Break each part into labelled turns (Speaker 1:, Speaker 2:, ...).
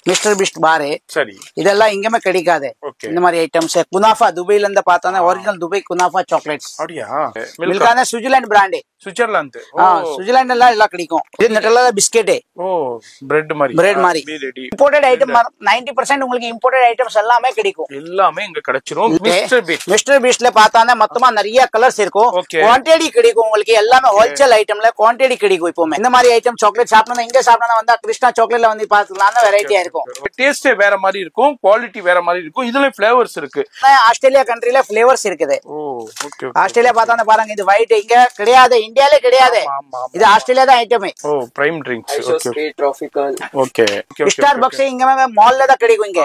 Speaker 1: Mister Beast பாரு
Speaker 2: சரி
Speaker 1: இதெல்லாம் எங்கேயுமே கிடைக்காது. இந்த மாதிரி ஐட்டம்ஸ் குனாஃபா துபாயில இருந்து பார்த்தா ஒரிஜினல் துபாய் குனாஃபா சாக்லேட்ஸ்.
Speaker 2: அப்படியா?
Speaker 1: மில்கான சுவிட்சர்லாந்து பிராண்ட்.
Speaker 2: சுவிட்சர்லாந்து
Speaker 1: சுவிட்சர்லாந்து எல்லாம் கிடைக்கும். இது நெட்டலா பிஸ்கெட்.
Speaker 2: ஓ பிரெட் மாதிரி
Speaker 1: இம்போர்ட்டட் ஐட்டம் 90% உங்களுக்கு இம்போர்ட்டட் ஐட்டம்ஸ் எல்லாமே கிடைக்கும்.
Speaker 2: எல்லாமே இங்க கிடைச்சிரும்.
Speaker 1: மிஸ்டர் பீஸ்ட்ல பார்த்தானே மொத்தமா நிறைய கலர்ஸ் இருக்கும். குவான்டிட்டி கிடைக்கும் உங்களுக்கு. எல்லாமே ஹோல்சேல் ஐட்டம்ல குவான்டிட்டி கிடைக்கும். இப்போ இந்த மாதிரி ஐட்டம் சாக்லேட் சாப்பிடணும் இங்க சாப்பிடணும் வந்தா கிருஷ்ணா சாக்லேட்ல வந்து பாத்துக்கலாம். வெரைட்டியா இருக்கும்.
Speaker 2: டேஸ்டே வேற மாதிரி இருக்கும். குவாலிட்டி வேற மாதிரி இருக்கும். இதுல ஃபிளேவர்ஸ் இருக்கு.
Speaker 1: ஆஸ்திரேலியா கண்ட்ரில ஃபிளேவர்ஸ் இருக்குது.
Speaker 2: ஓகே
Speaker 1: ஆஸ்திரேலியா பார்த்தானே பாருங்க இது ஒயிட் இங்க கிடையாது. இந்தியால கிடையாது. இது ஆஸ்திரேலியா தான் item.
Speaker 2: Oh prime drinks.
Speaker 3: Okay tropical.
Speaker 2: Okay
Speaker 1: Starbucks இங்க மால்ல தான் கிடைக்கும். இங்க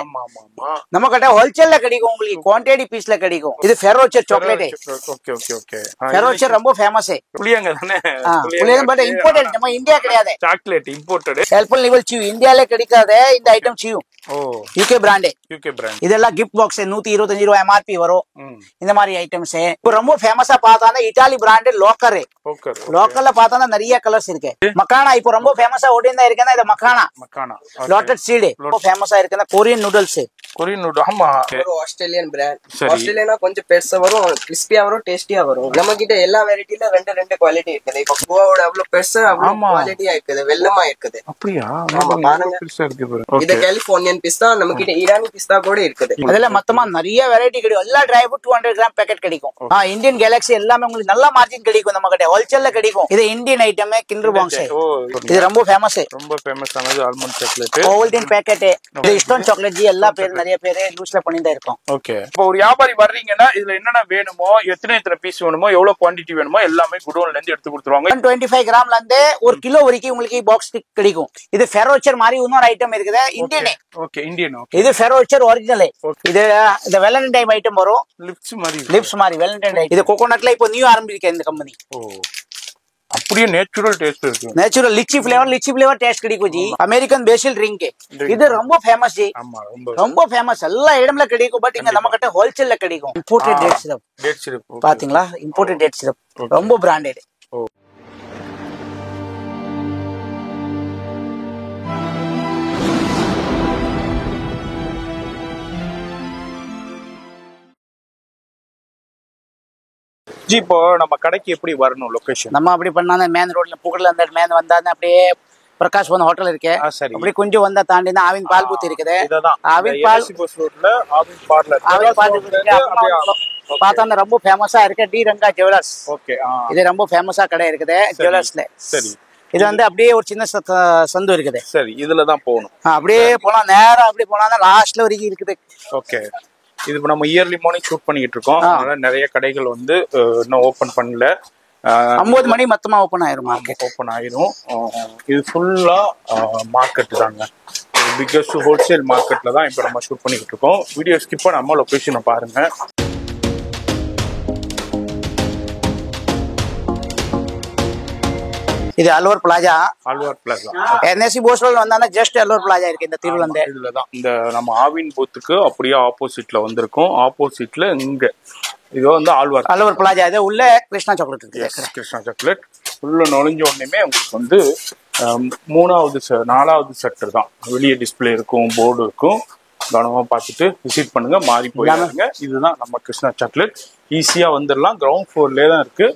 Speaker 1: நம்ம கிட்ட ஹோல்சேல்ல கிடைக்கும். உங்களுக்கு குவான்டிட்டி பீஸ்ல கிடைக்கும். இது Ferrero Rocher chocolate.
Speaker 2: Okay okay okay
Speaker 1: Ferrero Rocher ரொம்ப ஃபேமஸ்.
Speaker 2: புளியங்க தானே?
Speaker 1: புளியங்க பட் இம்போர்ட்டட். நம்ம இந்தியா கிடையாது.
Speaker 2: Chocolate imported.
Speaker 1: Helpful level see you இந்தியால கிடைக்காது. இந்த ஐட்டம் சியூ.
Speaker 2: ஓ
Speaker 1: யூகே பிராண்ட்.
Speaker 2: இதெல்லாம்
Speaker 1: கிஃப்ட் பாக்ஸ் 125 ரூபாய் எம்ஆர்பி வரும். இந்த மாதிரி ஐட்டம்ஸ் இப்போ ரொம்ப ஃபேமஸா பார்த்தானே இட்டாலி பிராண்ட் லோக்கர். லோக்கல்ல பார்த்தானே நிறைய கலர்ஸ் இருக்கு. மக்கானா இப்போ ரொம்ப ஃபேமஸா ஓடிந்தா இருக்குன்னா இது மக்கானா. லோட்டட் சீட் ரொம்ப ஃபேமஸா இருக்குன்னா கொரியன் நூடுல்ஸ்.
Speaker 2: ஆமா
Speaker 3: ஒரு ஆஸ்திரேலியன் பிராண்ட். ஆஸ்திரேலியனா கொஞ்சம் பெருசா வரும், கிறிஸ்பியா வரும், டேஸ்டியா வரும். நம்ம கிட்ட எல்லா வெரைட்டில ரெண்டு குவாலிட்டி இருக்குது. இப்போ கோவாவோட அவ்வளவு பெருசா அவ்வளவு குவாலிட்டியா இருக்குது, வெள்ளமா இருக்குது.
Speaker 2: அப்படியா?
Speaker 3: இது கலிபோர்னியன் பிஸ்தா. நம்ம கிட்ட ஈரானி பிஸ்தா கூட இருக்குது.
Speaker 1: அதெல்லாம் மொத்தமா நிறைய வெரைட்டி கிடைக்கும். எல்லா ட்ரை ஃப்ரூட் 200 கிராம் பேக்கெட் கிடைக்கும். இந்தியன் கேலக்ஸி எல்லாமே உங்களுக்கு நல்ல மார்ஜின் கிடைக்கும். நம்ம கிட்ட ஹோல்சேல்ல கிடைக்கும். இது இந்தியன் ஐட்டம் கிண்டர் பாக்ஸ். இது ரொம்ப ஃபேமஸ்.
Speaker 2: ரொம்ப ஃபேமஸ் ஆனது ஆல்மண்ட் சாக்லேட்.
Speaker 1: Ovaltine packet. இது ஸ்டோன் சாக்லேட் ஜி எல்லா பேர் நிறைய பேர் யூஸ்ல பண்ணிதான் இருக்கும்.
Speaker 2: ஓகே. இப்போ ஒரு வியாபாரி வர்றீங்கன்னா இதுல என்னென்ன வேணுமோ, எத்தனை பீஸ் வேணுமோ, எவ்வளவு குவாண்டிட்டி வேணுமோ எல்லாமே குடோன்ல இருந்து எடுத்து கொடுத்துருவாங்க.
Speaker 1: 125 கிராம்ல இருந்து 1 கிலோ வரைக்கும் உங்களுக்கு பாக்ஸ் கிடைக்கும். இது ஃபெரோச்சர் மாதிரி இன்னொரு ஐட்டம் இருக்குது. இந்தியன்.
Speaker 2: Okay Indian.
Speaker 1: இது ஃபெரோச்சர் ஒரிஜினல். இது இந்த வேலண்டைன் ஐட்டம் வரும்.
Speaker 2: லிப்ஸ் மாதிரி
Speaker 1: வேலண்டைன். இது கோகோனட்ல இப்போ நியூ ஆரம்பிச்சிருக்க இந்த கம்பெனி.
Speaker 2: அப்படியே நேச்சுரல் டேஸ்ட் இருக்கு.
Speaker 1: நேச்சுரல் லிச்சி ஃபிளேவர் டேஸ்ட் கிடைக்கும் ஜி. அமெரிக்கன் பேசில் ட்ரிங்க். இது ரொம்ப ஃபேமஸ் ஜி. ரொம்ப ஃபேமஸ். எல்லா இடம்ல கிடைக்கும். பட் இங்க நம்ம கிட்ட ஹோல்சேல்ல கிடைக்கும். Imported date syrup. பாத்தீங்களா? இம்போர்ட்டட் டேட் சிரப் ரொம்ப பிராண்டட்.
Speaker 2: ஜி இப்போ நம்ம கடைக்கு எப்படி வரணும்? லொகேஷன்
Speaker 1: நம்ம அப்படி பண்ணா மேன் ரோட்ல புகழ்ல அந்த மேன் வந்தா அப்படியே பிரகாஷ் பவன் ஹோட்டல் இருக்கு. அப்படி கொஞ்சம் வந்தா தாண்டி ஆவின் பால் பூத் இருக்குது. ஆவின் பால் பார்த்தா ரொம்ப ஃபேமஸா இருக்கு டி ரங்கா ஜுவல்லர்ஸ். இது ரொம்ப ஃபேமஸா கடை இருக்குது ஜுவல்லர்ஸ்ல. இது வந்து அப்படியே ஒரு சின்ன சந்து இருக்குது.
Speaker 2: சரி இதுலதான் போகணும்.
Speaker 1: அப்படியே போனா நேரம் அப்படி போனா லாஸ்ட்ல வரைக்கும் இருக்குது.
Speaker 2: ஓகே. இது நம்ம இயர்லி மார்னிங் ஷூட் பண்ணிட்டு இருக்கோம். அதனால நிறைய கடைகள் வந்து இன்னும் ஓபன் பண்ணல.
Speaker 1: 9 மணி மொத்தமா ஓபன் ஆயிரும்.
Speaker 2: ஓபன் ஆயிரும். இது ஃபுல்லா மார்க்கெட் தாங்க. பிக்கஸ்ட் ஹோல்சேல் மார்க்கெட்ல தான் இப்ப நம்ம ஷூட் பண்ணிட்டு இருக்கோம். வீடியோ ஸ்கிப் பண்ணாம லொகேஷனை பாருங்க.
Speaker 1: இது அல்வர் பிளாஜா.
Speaker 2: என்எஸ்சி
Speaker 1: போஸ்டல் வந்தானே ஜஸ்ட் அல்வர் பிளாஜா இருக்கு இந்த திருவிழா.
Speaker 2: இதுலதான் இந்த நம்ம ஆவின் பூத்துக்கு அப்படியே ஆப்போசிட்ல வந்திருக்கோம். ஆப்போசிட்ல இங்க இது வந்து அல்வர்
Speaker 1: பிளாஜா. இது உள்ள கிருஷ்ணா சாக்லேட் இருக்கு.
Speaker 2: கிருஷ்ணா சாக்லேட் உள்ள நுழைஞ்ச உடனே உங்களுக்கு வந்து 4வது செக்டர் தான். வெளியே டிஸ்பிளே இருக்கும், போர்டு இருக்கும். கவனமா பார்த்துட்டு விசிட் பண்ணுங்க. மாறி போயிடுங்க. இதுதான் நம்ம கிருஷ்ணா சாக்லேட். ஈஸியா வந்துடலாம். கிரவுண்ட் ஃப்ளோர்லயே தான் இருக்கு.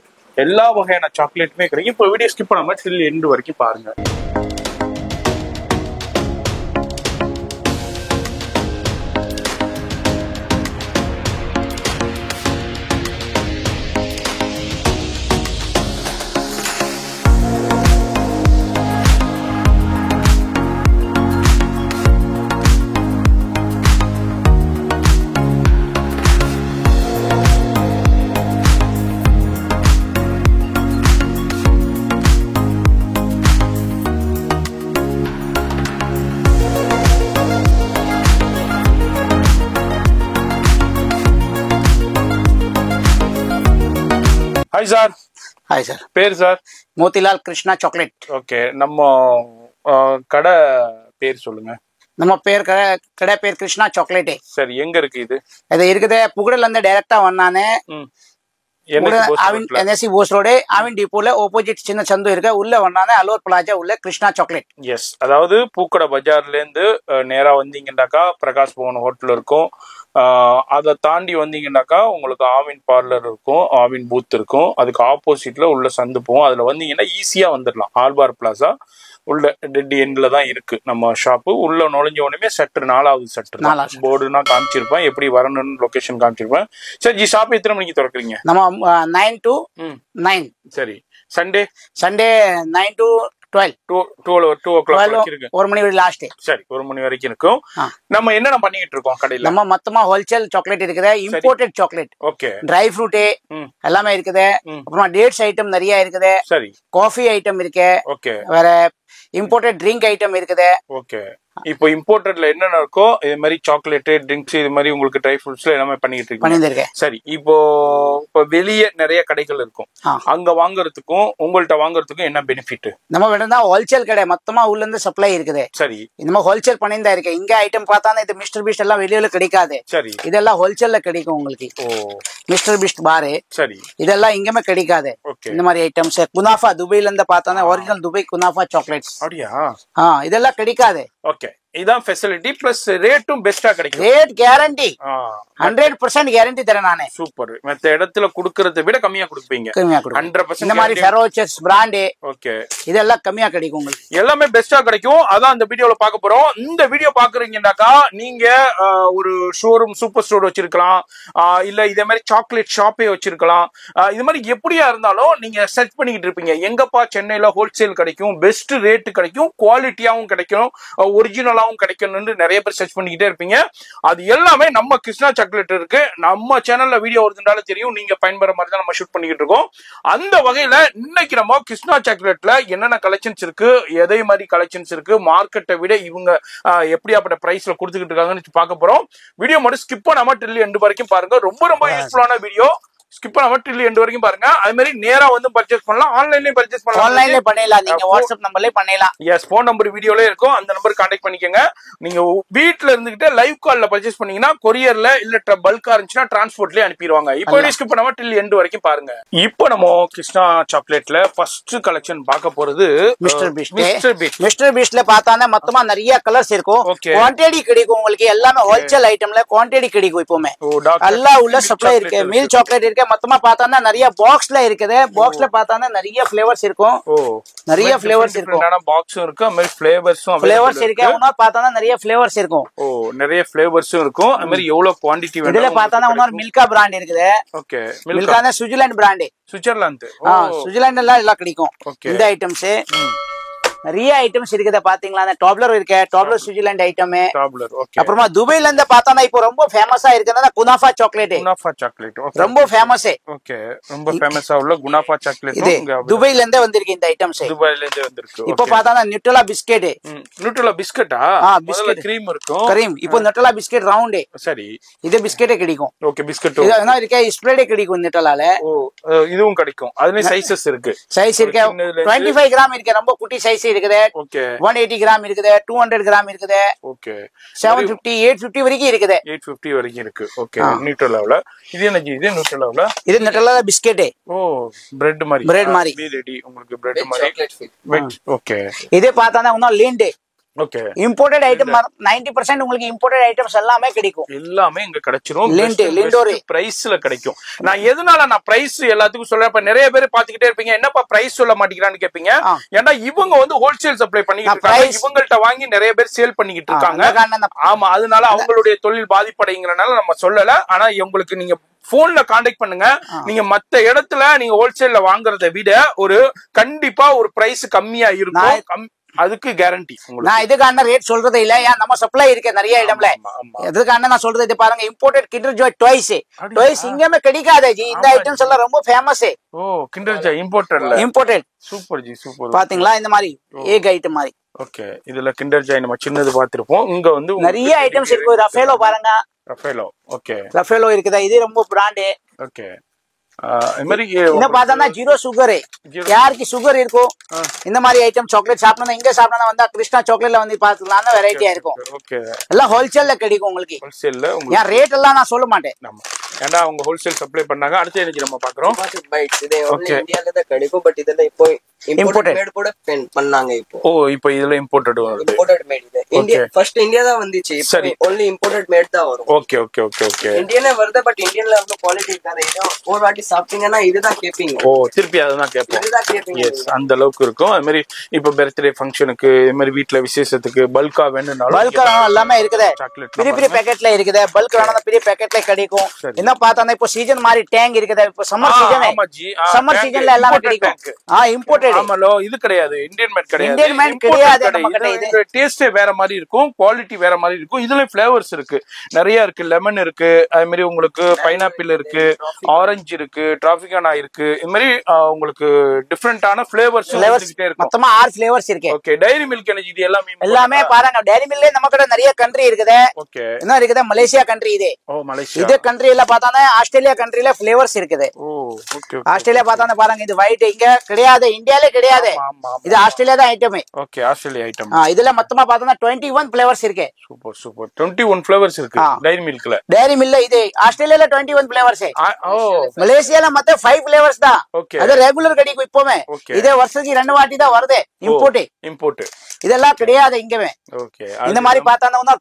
Speaker 2: எல்லா வகையான சாக்லேட்டுமே கிடைக்கும். இப்போ வீடியோ ஸ்கிப் பண்ணாம டில் எண்டு வரைக்கும் பாருங்க. Hi sir.
Speaker 1: Hi sir.
Speaker 2: பேர் sir?
Speaker 1: Motilal Krishna chocolate.
Speaker 2: Okay. நம்ம கடை பேர் சொல்லுங்க.
Speaker 1: நம்ம கடை பேர் கிருஷ்ணா சாக்லேட்.
Speaker 2: சரி எங்க இருக்கு இது?
Speaker 1: இது இருக்குது புகழல இருந்து டைரக்டா வந்தானே NSC போஸ் ரோடு ஆவின் டிப்போல ஆப்போசிட் சின்ன சந்து இருக்கு. உள்ள வந்தானே அலோர் பிளாஜா உள்ள கிருஷ்ணா சாக்லேட்.
Speaker 2: எஸ், அதாவது பூக்கடை பஜார்ல இருந்து நேரா வந்தீங்கன்னாக்கா பிரகாஷ் பவன் ஹோட்டல் இருக்கும். அதை தாண்டி வந்தீங்கன்னாக்கா உங்களுக்கு ஆவின் பார்லர் இருக்கும், ஆவின் பூத் இருக்கும். அதுக்கு ஆப்போசிட்ல உள்ள சந்து போகும். அதுல வந்தீங்கன்னா ஈஸியா வந்துடலாம். ஆல்பார் பிளாசா உள்ள டெட் எண்ட்ல தான் இருக்கு நம்ம ஷாப்பு. உள்ள நுழைஞ்ச உடனே சட்டர் 4வது சட்டர் போர்டுனா காமிச்சிருப்பேன், எப்படி வரணும்னு லொகேஷன் காமிச்சிருப்பேன். சரி, ஷாப் எத்தனை மணிக்கு திறக்கிறீங்க?
Speaker 1: நம்ம 9 to 9.
Speaker 2: சரி, சண்டே
Speaker 1: 9 to 12.
Speaker 2: 2 o'clock இருக்கு.
Speaker 1: 1 மணி வரை லாஸ்ட்.
Speaker 2: சரி, 1 மணி வரைக்கும் இருக்கும். நம்ம என்னென்ன பண்ணிட்டு இருக்கோம் கடையில?
Speaker 1: நம்ம மொத்தமா ஹோல்சேல் சாக்லேட் இருக்குது, imported chocolate,
Speaker 2: okay,
Speaker 1: dry fruit எல்லாமே இருக்குது. அப்புறமா டேட்ஸ் ஐட்டம் நிறைய இருக்குது. சரி, காஃபி ஐட்டம் இருக்கு. ஓகே, வேற இம்போர்ட்டட் ட்ரிங்க் ஐட்டம் இருக்குது.
Speaker 2: ஓகே. இப்போ இம்போர்ட்டட்ல என்னென்ன இருக்கோ இது மாதிரி சாக்லேட், ட்ரிங்க்ஸ், இது மாதிரி உங்களுக்கு ட்ரை ஃப்ரூட்ஸ்ல எல்லாமே பண்ணிட்டு இருக்கீங்க. சரி, இப்போ வெளியே நிறைய கடைகள் இருக்கும். அங்க வாங்குறதுக்கும் உங்கள்ட்ட வாங்குறதுக்கும் என்ன பெனிஃபிட்?
Speaker 1: நம்ம வேணும்னா ஹோல்சேல் கடை மொத்தமா உள்ள இருந்து சப்ளை இருக்குது. சரி, நம்ம ஹோல்சேல் பண்ணிதான் இருக்கு. இங்க ஐட்டம் பார்த்தானே இது மிஸ்டர் பீஸ்ட் எல்லாம் வெளியில கிடைக்காது. சரி, இதெல்லாம் ஹோல்சேல்ல கிடைக்கும் உங்களுக்கு. மிஸ்டர் பீஸ்ட் பாரு, சரி, இதெல்லாம் இங்கமே கிடைக்காது. இந்த மாதிரி ஐட்டம்ஸ் குனாஃபா துபைல இருந்து பார்த்தானே ஒரிஜினல் துபை குனாஃபா சாக்லேட்ஸ். அப்படியா? இதெல்லாம் கிடைக்காது. ஓகே, இதான் ஃபெசிலிட்டி. பிளஸ் ரேட்டும் பெஸ்டா கிடைக்கும். ரேட் கேரண்டி 100% கேரண்டி தரேன் நானே. சூப்பர். மத்த இடத்துல குடுக்கறதை விட கம்மியா கொடுப்பீங்க. 100%. இந்த மாதிரி ஃபெரோச்சஸ் பிராண்ட், ஓகே, இதெல்லாம் கம்மியா கிடைக்கும் உங்களுக்கு. எல்லாமே பெஸ்டா கிடைக்கும். அதான் இந்த வீடியோல பார்க்க போறோம். இந்த வீடியோ பாக்குறீங்கன்னாக்கா நீங்க ஒரு ஷோரூம் சூப்பர் ஸ்டோர் வச்சிருக்கலாம், இல்ல இதே மாதிரி சாக்லேட் ஷாப்பே வச்சிருக்கலாம். இது மாதிரி எப்படியா இருந்தாலும் நீங்க சர்ச் பண்ணிக்கிட்டு இருப்பீங்க, எங்கப்பா சென்னையில ஹோல்சேல் கிடைக்கும், பெஸ்ட் ரேட் கிடைக்கும், குவாலிட்டியாவும் கிடைக்கும், ஒரிஜினலாவும் கிடைக்கணும்னு நிறைய பேர் சர்ச் பண்ணிக்கிட்டே இருப்பீங்க. அது எல்லாமே நம்ம கிருஷ்ணா சாக்லேட் இருக்கு. நம்ம சேனல்ல வீடியோ வருதுனால தெரியும், நீங்க பயன்பெற மாதிரி தான் நம்ம ஷூட் பண்ணிக்கிட்டு இருக்கோம். அந்த வகையில இன்னைக்கு நம்ம கிருஷ்ணா சாக்லேட்ல என்னென்ன கலெக்ஷன்ஸ் இருக்கு, எதை மாதிரி கலெக்ஷன்ஸ் இருக்கு, மார்க்கெட்டை விட இவங்க எப்படியாப்பட்ட பிரைஸ்ல கொடுத்துக்கிட்டு இருக்காங்கன்னு பார்க்க போறோம். வீடியோ மட்டும் ஸ்கிப் பண்ணாம டில் எண்ட் வரைக்கும் பாருங்க. ரொம்ப ரொம்ப யூஸ்ஃபுல்லான வீடியோ. ஸ்கிப் பண்ணாம டில் எண்ட் வரைக்கும் பாருங்க. அதே மாதிரி நேரா வந்து பர்ச்சேஸ் பண்ணலாம், ஆன்லைன்லயே பர்ச்சேஸ் பண்ணலாம். ஆன்லைன்லயே பண்ணலாம், நீங்க வாட்ஸ்அப் நம்பர்லயே பண்ணலாம். எஸ், போன் நம்பர் வீடியோல இருக்கும், அந்த நம்பர் கான்டாக்ட் பண்ணிக்கங்க. நீங்க வீட்ல இருந்துகிட்டு லைவ் கால்ல பர்ச்சேஸ் பண்ணீங்கன்னா கொரியர்ல இல்ல பல்கா இருந்துச்சுன்னா டிரான்ஸ்போர்ட்லயே அனுப்பிடுவாங்க. இப்போ ஸ்கிப் பண்ணாம டில் எண்ட் வரைக்கும் பாருங்க. இப்போ நம்ம கிருஷ்ணா சாக்லேட்ல ஃபர்ஸ்ட் கலெக்ஷன் பார்க்க போறது மிஸ்டர் பீஸ்ட். மிஸ்டர் பீஸ்ட்ல பார்த்தானே மொத்தமா நிறைய கலர்ஸ் இருக்கும். குவான்டிட்டி கிடைக்கும் உங்களுக்கு. எல்லாமே ஹோல்சேல் ஐட்டம்ல குவான்டிட்டி கிடைக்கும். இப்போமே எல்லாம் உள்ள சப்ளை இருக்கு. மீல் சாக்லேட் இருக்கு. மொத்தமா பார்த்தானா நிறைய பாக்ஸ்ல இருக்குது. பாக்ஸ்ல பார்த்தானா நிறைய ஃபிளேவர்ஸ் இருக்கும். நிறைய ஃபிளேவர்ஸ் இருக்கும். பாக்ஸும் இருக்கு, அந்த மாதிரி ஃபிளேவர்ஸ் இருக்கு. இன்னொரு பார்த்தானா நிறைய ஃபிளேவர்ஸ் இருக்கும். நிறைய ஃபிளேவர்ஸும் இருக்கும். அந்த மாதிரி எவ்வளவு குவாண்டிட்டி வேணும். இதுல பார்த்தானா இன்னொரு மில்கா பிராண்ட் இருக்குது. ஓகே, மில்கானா சுவிட்சர்லாந்து பிராண்ட். சுவிட்சர்லாந்து, சுவிட்சர்லாந்துல எல்லாம் கிடைக்கும் இந்த ஐட்டம்ஸ். நிறைய ஐட்டம்ஸ் இருக்குது. பாத்தீங்களா, டாப்லர் இருக்கு. Doppler Switzerland item. அப்புறமா துபைல இருந்து பார்த்தானா இப்போ ரொம்ப ஃபேமஸா இருக்குது குனாஃபா சாக்லேட். குனாஃபா சாக்லேட் ரொம்ப ஃபேமஸ். ஓகே, ரொம்ப ஃபேமஸா உள்ள குனாஃபா சாக்லேட் துபைல இருந்தே வந்திருக்கு. இந்த ஐட்டம்ஸ் துபைல இருந்தே வந்திருக்கு. இப்போ பார்த்தானா நியூட்டெல்லா பிஸ்கட். நியூட்டெல்லா பிஸ்கட்டா? பிஸ்கட் கிரீம் இருக்கும். கிரீம். இப்போ நியூட்டெல்லா பிஸ்கட் ரவுண்ட். சரி, இது பிஸ்கட்டே கிடைக்கும். ஓகே, பிஸ்கட் என்ன இருக்கு, ஸ்ப்ரெடே கிடைக்கும் நியூட்டெல்லால. இதுவும் கிடைக்கும். அதுல சைஸஸ் இருக்கு. சைஸ் இருக்கு. 25 கிராம் இருக்கு. ரொம்ப குட்டி சைஸ் இருக்குது. ஓகே, 180 கிராம் இருக்குது. 200 கிராம் இருக்குது. ஓகே, 750 850 வரைக்கும் இருக்குது. 850 வரைக்கும் இருக்கு. ஓகே, நியூட்டெல்லால. இது என்ன? இது நியூட்டெல்லால. இது நியூட்டெல்லா பிஸ்கட். ஓ, பிரெட் மாதிரி. பிரெட் மாதிரி ரெடி உங்களுக்கு. பிரெட் மாதிரி. ஓகே, இதே பார்த்தானா இன்னும் லிண்ட். ஓகே, இம்போர்ட்டட் ஐட்டம் 90% உங்களுக்கு இம்போர்ட்டட் ஐட்டம்ஸ் எல்லாமே கிடைக்கும். எல்லாமே இங்க கிடைச்சிரும். லிண்டோரி பிரைஸ்ல கிடைக்கும். நான் எதனால பிரைஸ் எல்லாத்துக்கும் சொல்றேன். இப்ப நிறைய பேர் பாத்துக்கிட்டே இருப்பீங்க, என்னப்பா பிரைஸ் சொல்ல மாட்டேங்கிறான்னு கேட்பீங்க. ஏன்னா இவங்க வந்து ஹோல்சேல் சப்ளை பண்ணிட்டு இருக்காங்க. இவங்கள்ட்ட வாங்கி நிறைய பேர் சேல் பண்ணிக்கிட்டு இருக்காங்க. ஆமா, அதனால அவங்களுடைய தொழில் பாதிப்படைங்கிறனால நம்ம சொல்லல. ஆனா உங்களுக்கு நீங்க போன்ல கான்டாக்ட் பண்ணுங்க. நீங்க மத்த இடத்துல நீங்க ஹோல்சேல்ல வாங்குறதை விட ஒரு கண்டிப்பா ஒரு பிரைஸ் கம்மியா இருக்கும். அதுக்கு கேரண்டி. நான் இதுக்கான ரேட் சொல்றதே இல்ல. ஏன் நம்ம சப்ளை இருக்கு நிறைய இடம்ல. எதுக்கான நான் சொல்றது இது பாருங்க. இம்போர்ட்டட் கிண்டர் ஜாய் டாய்ஸ் இங்கமே கிடைக்காதே ஜி. இந்த ஐட்டம்ஸ் எல்லாம் ரொம்ப ஃபேமஸ். ஓ, கிண்டர் ஜாய் இம்போர்ட்டட்ல. இம்போர்ட்டட். Super ji, super. பாத்தீங்களா இந்த மாதிரி ஏக் ஐட்டம் மாதிரி. ஓகே, இதுல கிண்டர் ஜாய் நம்ம சின்னது பாத்திருப்போம். இங்க வந்து நிறைய ஐட்டம்ஸ் இருக்கு. ரஃபேலோ பாருங்க. ரஃபேலோ. ஓகே, ரஃபேலோ இருக்குதா? இது ரொம்ப பிராண்ட். ஓகே, இந்த பார்த்தா ஜீரோ சுகர். யாருக்கு சுகர் இருக்கும் இந்த மாதிரி ஐட்டம் சாக்லேட் சாப்பிடணும். இங்க சாப்பிடணும் வந்தா கிருஷ்ணா சாக்லேட்ல வந்து பாத்துக்கலாம். வெரைட்டியா இருக்கும். எல்லாம் ஹோல்சேல்ல கிடைக்கும் உங்களுக்கு. ஹோல்சேல்ல ரேட் எல்லாம் நான் சொல்ல மாட்டேன்.
Speaker 2: ஏன்னா அவங்க ஹோல்சேல் சப்ளை பண்ணாங்க. அடுத்து எனக்கு நம்ம பாக்குறோம்
Speaker 3: இது இந்தியால தான் கிடைக்கும். பட் இதெல்லாம் இப்போ இம்போர்ட்டட் மேட் கூட பண்ணாங்க இப்போ.
Speaker 2: ஓ இப்போ இதுல இம்போர்ட்டட்
Speaker 3: மேட் இது இந்தியா ஃபர்ஸ்ட் இந்தியா தான் வந்துச்சு. இப்போ only இம்போர்ட்டட் மேட் தான் வரும்.
Speaker 2: Okay okay okay okay.
Speaker 3: இந்தியனே வருது. பட் இந்தியன்ல அவ்வளவு குவாலிட்டி இருக்காது. இது ஒரு வாட்டி சாப்பிட்டீங்கன்னா இதுதான் கேப்பீங்க.
Speaker 2: ஓ திருப்பி அதுதான் கேட்போம்.
Speaker 3: இதுதான் கேப்பீங்க.
Speaker 2: எஸ் அந்த அளவுக்கு இருக்கும். அது மாதிரி இப்போ பர்த்டே ஃபங்க்ஷனுக்கு இது மாதிரி வீட்ல விசேஷத்துக்கு பல்கா வேணும்னாலும்
Speaker 1: பல்கா எல்லாமே இருக்குது. பெரிய பெரிய பேக்கெட்ல இருக்குது. பல்க் வேணா பெரிய பேக்கெட்ல கிடைக்கும். என்ன பார்த்தா இப்போ சீசன் மாதிரி டேங்க் இருக்குது. இப்போ சம்மர் சீசன். சம்மர் சீசன்ல எல்லாமே கிடைக்கும். இம்போர்ட்டட்.
Speaker 2: ஆமாலோ இது கிடையாது. இந்தியன் மேட் கிடையாது.
Speaker 1: இந்தியன் மேட் கிடையாது. நம்ம
Speaker 2: இது டேஸ்டே வேற மாதிரி இருக்கும். குவாலிட்டி வேற மாதிரி இருக்கும். இதுல ஃபிளேவர்ஸ் இருக்கு. நிறைய இருக்கு. லெமன் இருக்கு. அது மாதிரி உங்களுக்கு பைனாப்பிள் இருக்கு. ஆரஞ்சு இருக்கு. டிராபிகானா இருக்கு. இது மாதிரி உங்களுக்கு டிஃபரெண்டான ஃபிளேவர்ஸ் வந்துட்டே இருக்கும்.
Speaker 1: மொத்தமா 6 ஃபிளேவர்ஸ் இருக்கு.
Speaker 2: ஓகே டைரி மில்க் எனர்ஜி இது
Speaker 1: எல்லாமே பாருங்க. டைரி மில்க்ல நம்ம கிட்ட நிறைய கண்ட்ரி இருக்குது.
Speaker 2: ஓகே என்ன
Speaker 1: இருக்குது? மலேசியா கண்ட்ரி இது.
Speaker 2: ஓ மலேசியா.
Speaker 1: இது கண்ட்ரில பார்த்தானே ஆஸ்திரேலியா கண்ட்ரில ஃபிளேவர்ஸ் இருக்குது.
Speaker 2: ஓ ஓகே
Speaker 1: ஆஸ்திரேலியா பார்த்தானே பாருங்க. இது ஒயிட் இங்க கிடையாது. இந்தியால கிடையாது. இது ஆஸ்திரேலியா தான் ஐட்டமே.
Speaker 2: Okay Australia item.
Speaker 1: இதுல மொத்தமா பார்த்தா 21 ஃபிளேவர்ஸ் இருக்கு.
Speaker 2: Super super. 21 ஃபிளேவர்ஸ் இருக்கு டைரி மில்க்ல.
Speaker 1: டைரி மில்க்ல இது ஆஸ்திரேலியால 21 ஃபிளேவர்ஸ்.
Speaker 2: ஓ
Speaker 1: மலேசியால மத்த 5 ஃபிளேவர்ஸ் தான்.
Speaker 2: ஓகே
Speaker 1: அது ரெகுலர் கிடைக்கும். இப்போமே இதே வருஷத்துக்கு 2 வாட்டி தான் வருது. இம்போர்ட் இதெல்லாம் கிடையாது இங்கவே.
Speaker 2: ஓகே
Speaker 1: இந்த மாதிரி பார்த்தானே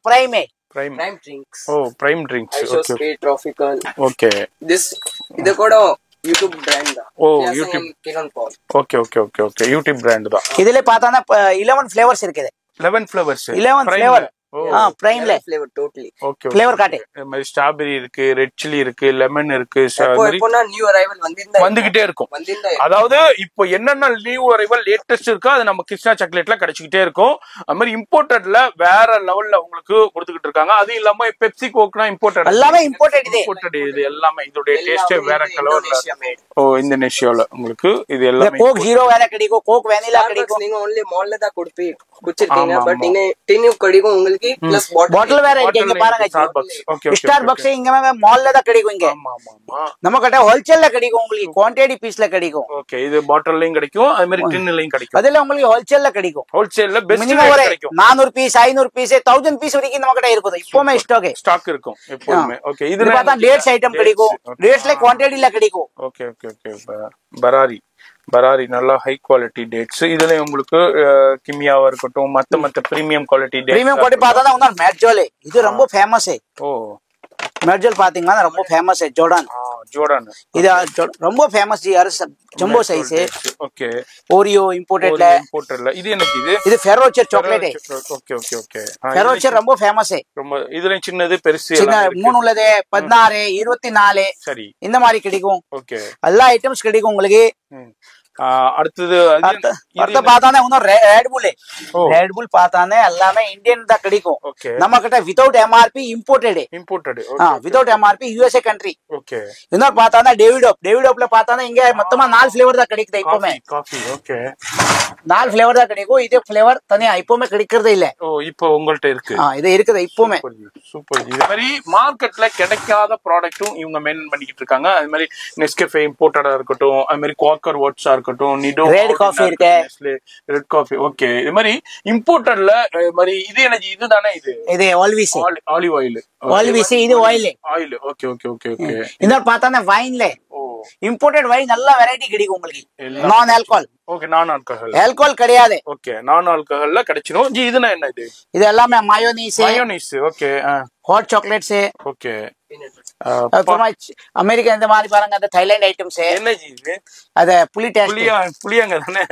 Speaker 1: prime
Speaker 3: drinks.
Speaker 2: Oh prime drinks.
Speaker 3: Okay tropical.
Speaker 2: Okay
Speaker 3: இது கூட யூடியூப் பிராண்ட் தான்.
Speaker 2: Oh YouTube. Okay okay okay okay YouTube brand தான்.
Speaker 1: இதுல பார்த்தானே 11 ஃபிளேவர்ஸ் இருக்குது.
Speaker 2: 11 ஃபிளேவர்ஸ்.
Speaker 1: 11 ஃபிளேவர். பிரைம்ல
Speaker 3: ஃபிளேவர் டோட்டலி.
Speaker 2: ஓகே
Speaker 1: ஃபிளேவர் காட்டு.
Speaker 2: இந்த மாதிரி ஸ்ட்ராபெரி இருக்கு, ரெட் சில்லி இருக்கு, லெமன் இருக்கு.
Speaker 3: இப்போனா நியூ அரைவல்
Speaker 2: வந்துகிட்டே இருக்கும். அதாவது இப்போ என்னென்ன நியூ அரைவல் லேட்டஸ்ட் இருக்கோ அது நம்ம கிருஷ்ணா சாக்லேட்ல கிடைச்சிக்கிட்டே இருக்கும். அது மாதிரி இம்போர்ட்டட்ல வேற லெவல்ல உங்களுக்கு கொடுத்துக்கிட்டு இருக்காங்க. அது இல்லாம பெப்சி கோக்னா இம்போர்ட்டட்.
Speaker 1: எல்லாமே இம்போர்ட்டட்.
Speaker 2: இது எல்லாமே இதோட டேஸ்டே வேற கலர்ல. ஓ இந்தோனேஷியால உங்களுக்கு இது எல்லாமே
Speaker 1: கோக் ஜீரோ வேற கிடைக்கும். கோக் வெனிலா கிடைக்கும்.
Speaker 3: நீங்க only மால்ல தான் குடிச்சிருக்கீங்க. பட் நீங்க டின்யூ கிடைக்கும் உங்களுக்கு. பிளஸ்
Speaker 1: பாட்டில் வேற இருக்கு. இங்க பாருங்க ஸ்டார்பக்ஸ் இங்க மால்ல தான் கிடைக்கும். இங்க நம்ம கிட்ட ஹோல்சேல்ல கிடைக்கும். உங்களுக்கு குவாண்டிட்டி பீஸ்ல கிடைக்கும்.
Speaker 2: ஓகே இது பாட்டில்லயும் கிடைக்கும். அது மாதிரி டின்லயும் கிடைக்கும்.
Speaker 1: அதெல்லாம் உங்களுக்கு ஹோல்சேல்ல கிடைக்கும்.
Speaker 2: ஹோல்சேல்ல பெஸ்ட் கிடைக்கும்.
Speaker 1: 400 பீஸ் 500 பீஸ் 1000 பீஸ் வரைக்கும் நம்ம கிட்ட இருக்குது. இப்போமே ஸ்டாக் இருக்கும்
Speaker 2: எப்பவுமே. ஓகே இது
Speaker 1: பார்த்தா டேட்ஸ் ஐட்டம் கிடைக்கும். டேட்ஸ்ல குவாண்டிட்டில கிடைக்கும்.
Speaker 2: ஓகே ஓகே ஓகே பராரி நல்லா ஹை குவாலிட்டி டேட்ஸ். இதுல உங்களுக்கு கிமியாவா இருக்கட்டும், மத்த premium quality dates.
Speaker 1: Premium quality பார்த்தா மெர்ஜோல். இது ரொம்ப ஃபேமஸ்.
Speaker 2: ஓ
Speaker 1: மெர்ஜோல் பாத்தீங்கன்னா ரொம்ப ஃபேமஸ். ஜோர்டான் இது ரொம்ப famous. Jumbo size.
Speaker 2: Okay
Speaker 1: Oreo இம்போர்ட்டட்ல.
Speaker 2: இது எனக்கு
Speaker 1: இது Ferrero Rocher chocolate.
Speaker 2: Okay okay okay
Speaker 1: Ferrero Rocher ரொம்ப ஃபேமஸ்.
Speaker 2: ரொம்ப இதுல சின்னது பெருசு
Speaker 1: 3 உள்ளது 16 24
Speaker 2: சரி
Speaker 1: இந்த மாதிரி கிடைக்கும்.
Speaker 2: ஓகே எல்லா
Speaker 1: ஐட்டம்ஸ் கிடைக்கும் உங்களுக்கு.
Speaker 2: அடுத்தது
Speaker 1: அடுத்த பார்த்தானே ரெட் புல் பார்த்தானே எல்லாமே இந்தியன் தான் கிடைக்கும். நம்ம கிட்ட without MRP imported. Without MRP USA country.
Speaker 2: Okay
Speaker 1: இன்னொரு பார்த்தானே டேவிடோப்ல பார்த்தானே இங்க மொத்தமா 4 ஃபிளேவர் தான் கிடைக்குது. இப்போமே
Speaker 2: காஃபி. ஓகே
Speaker 1: 4 ஃபிளேவர் தான் கிடைக்கும். இதே ஃபிளேவர் தனியா இப்போமே கிடைக்கிறதே இல்ல.
Speaker 2: ஓ இப்போ உங்கள்ட்ட இருக்கு.
Speaker 1: இது இருக்குது இப்போமே.
Speaker 2: சூப்பர். இது மாதிரி மார்க்கெட்ல கிடைக்காத ப்ராடக்ட்டும் இவங்க மெயின்டைன் பண்ணிக்கிட்டு இருக்காங்க. அது மாதிரி நெஸ்கஃபே இம்போர்ட்டடா இருக்கட்டும், அது மாதிரி குவாக்கர் ஓட்ஸா இருக்கட்டும், நிடோ
Speaker 1: ரெட் காஃபி இருக்கு.
Speaker 2: Red coffee. ஓகே இது மாதிரி இம்போர்ட்டட்ல மாதிரி இது எனர்ஜி இதுதானே. இது
Speaker 1: ஆல்விசி
Speaker 2: ஆலிவ் ஆயில்.
Speaker 1: ஆல்விசி இது oil.
Speaker 2: Okay okay okay okay
Speaker 1: இன்னொரு பார்த்தானே வைன்ல இம்போர்ட்டட் வைன் நல்ல வெரைட்டி கிடைக்கும் உங்களுக்கு. Non alcohol.
Speaker 2: Okay non alcohol.
Speaker 1: Alcohol கிடையாது.
Speaker 2: ஓகே நான் ஆல்கஹால்ல கிடைச்சிரும். ஜி இதுனா என்ன இது?
Speaker 1: இது எல்லாமே mayonnaise.
Speaker 2: Okay
Speaker 1: hot chocolates.
Speaker 2: Okay
Speaker 1: America இந்த மாதிரி பாருங்க. அந்த தைலாண்ட் ஐட்டம்ஸ்.
Speaker 2: என்ன ஜி இது?
Speaker 1: அத புளி டேஸ்ட்.
Speaker 2: புளியங்க தானே.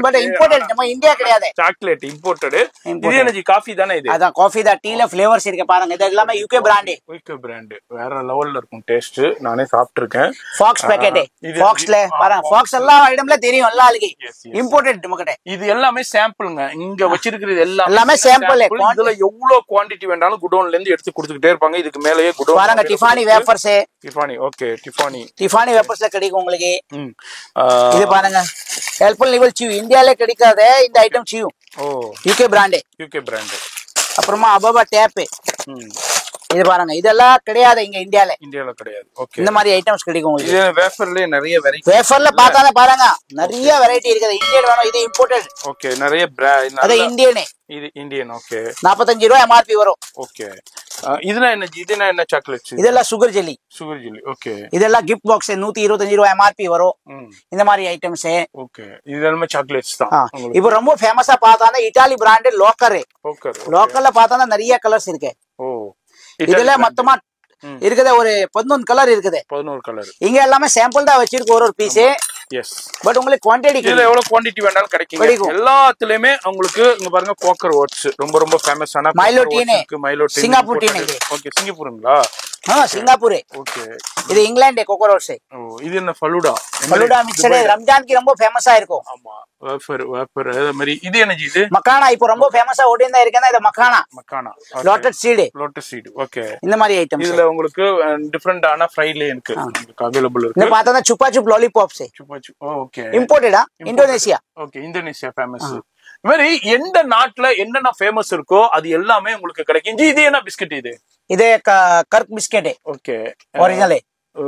Speaker 1: பட் இம்போர்ட்டட் நம்ம இந்தியா கிடையாது.
Speaker 2: Chocolate imported. இது என்ன ஜி? காஃபி தானே இது?
Speaker 1: அதான் காஃபி தான். டீல ஃபிளேவர்ஸ் இருக்கு பாருங்க. இது எல்லாமே யூகே பிராண்ட்.
Speaker 2: வேற லெவல்ல இருக்கும் டேஸ்ட். நானே சாப்பிட்டிருக்கேன்.
Speaker 1: Fox packet. ஃபாக்ஸ்ல பாருங்க. ஃபாக்ஸ் எல்லா ஐட்டம்ல தெரியும். எல்லா ஆளுக்கு இம்போர்ட்டட் நம்ம கிட்ட.
Speaker 2: இது எல்லாமே சாம்பிள்ங்க. இங்க வச்சிருக்கிறது
Speaker 1: எல்லாமே சாம்பிள்.
Speaker 2: இதுல எவ்வளவு குவாண்டிட்டி வேண்டாலும் குடோன்ல இருந்து எடுத்து கொடுத்துக்கிட்டே இருப்பாங்க. இதுக்கு மேலேயே குடோன்
Speaker 1: பாருங்க. Tiffany wafers.
Speaker 2: ஓகே
Speaker 1: டிஃபானி வேஃபர்ஸ்ல கிடைக்கும் உங்களுக்கு. இது பாருங்க. ஹெல்ப்ஃபுல் லெவல் சியூ இந்தியால கிடைக்காத இந்த ஐட்டம் சியூ. UK brand.
Speaker 2: அப்புறமா
Speaker 1: அபபா டேப். இது பாருங்க, இதெல்லாம் கிடையாது இங்க
Speaker 2: இந்தியால கிடையாது. ஓகே,
Speaker 1: இந்த மாதிரி ஐட்டம்ஸ் கிடைக்கும் உங்களுக்கு.
Speaker 2: இது வேஃபர்லயே நிறைய வெரைட்டி.
Speaker 1: வேஃபர்ல பார்த்தாலே பாருங்க நிறைய வெரைட்டி இருக்குது. இந்தியன் வேணும், இது இம்போர்ட்டட்.
Speaker 2: ஓகே, நிறைய
Speaker 1: அது இந்தியனே.
Speaker 2: இது இந்தியன். ஓகே,
Speaker 1: 45 ரூபாய் எம்ஆர்பி வரும்.
Speaker 2: ஓகே, இதெல்லாம் என்ன சாக்லேட்ஸ்?
Speaker 1: இதெல்லாம் சுகர் ஜெல்லி.
Speaker 2: ஓகே,
Speaker 1: இதெல்லாம் கிஃப்ட் பாக்ஸ் 125 ரூபாய் எம்ஆர்பி வரும். இந்த மாதிரி ஐட்டம்ஸ்.
Speaker 2: ஓகே, இதெல்லாம் சாக்லேட்ஸ் தான்.
Speaker 1: இப்போ ரொம்ப ஃபேமஸா பார்த்தானே இட்டாலி பிராண்ட் லோக்கல்ல பார்த்தானே நிறைய கலர்ஸ் இருக்கு. இதுல மொத்தமா இருக்குது ஒரு 11 கலர் இருக்குது.
Speaker 2: 11 கலர்.
Speaker 1: இங்க எல்லாமே சாம்பிள் தான் வச்சிருக்கு ஒரு பீஸ்.
Speaker 2: எஸ்,
Speaker 1: பட் உங்களுக்கு குவாண்டிட்டி
Speaker 2: இதுல எவ்வளவு குவாண்டிட்டி வேணாலும் கிடைக்கும். எல்லாத்துலயுமே உங்களுக்கு இங்க பாருங்க கோக்கர் ஓட்ஸ் ரொம்ப ரொம்ப ஃபேமஸான
Speaker 1: மைலோ டீனே,
Speaker 2: சிங்கப்பூர் டீனே. ஓகே, சிங்கப்பூருங்களா?
Speaker 1: சிங்கப்பூர்.
Speaker 2: ஓகே,
Speaker 1: இது இங்கிலாந்து கோக்கர் ஓட்ஸ்.
Speaker 2: இது என்ன ஃபலூடா
Speaker 1: மிக்சர் ரம்ஜானுக்கு ரொம்ப ஃபேமஸா இருக்கும்.
Speaker 2: ஆமா, வேஃபர் அதே மாதிரி. இது என்ன இது?
Speaker 1: மக்கானா. இப்போ ரொம்ப ஃபேமஸா ஓடிந்தா இருக்கேன்னா இது மக்கானா. Lotus seed. ஓகே,
Speaker 2: இந்த மாதிரி ஐட்டம். இதுல உங்களுக்கு டிஃபரண்டான ஃப்ரைல இருக்கு அவேலபிள் இருக்கு.
Speaker 1: இது பார்த்தா சுப்பா சுப் லாலிபாப்ஸ்.
Speaker 2: ஓகே,
Speaker 1: இம்போர்ட்டடா இந்தோனேசியா.
Speaker 2: Okay, Indonesia famous. இந்த மாதிரி எந்த நாட்டுல என்னென்ன ஃபேமஸ் இருக்கோ அது எல்லாமே உங்களுக்கு கிடைக்கும். இது என்ன பிஸ்கட்?
Speaker 1: இது கர்க் பிஸ்கட்.
Speaker 2: Okay,
Speaker 1: original.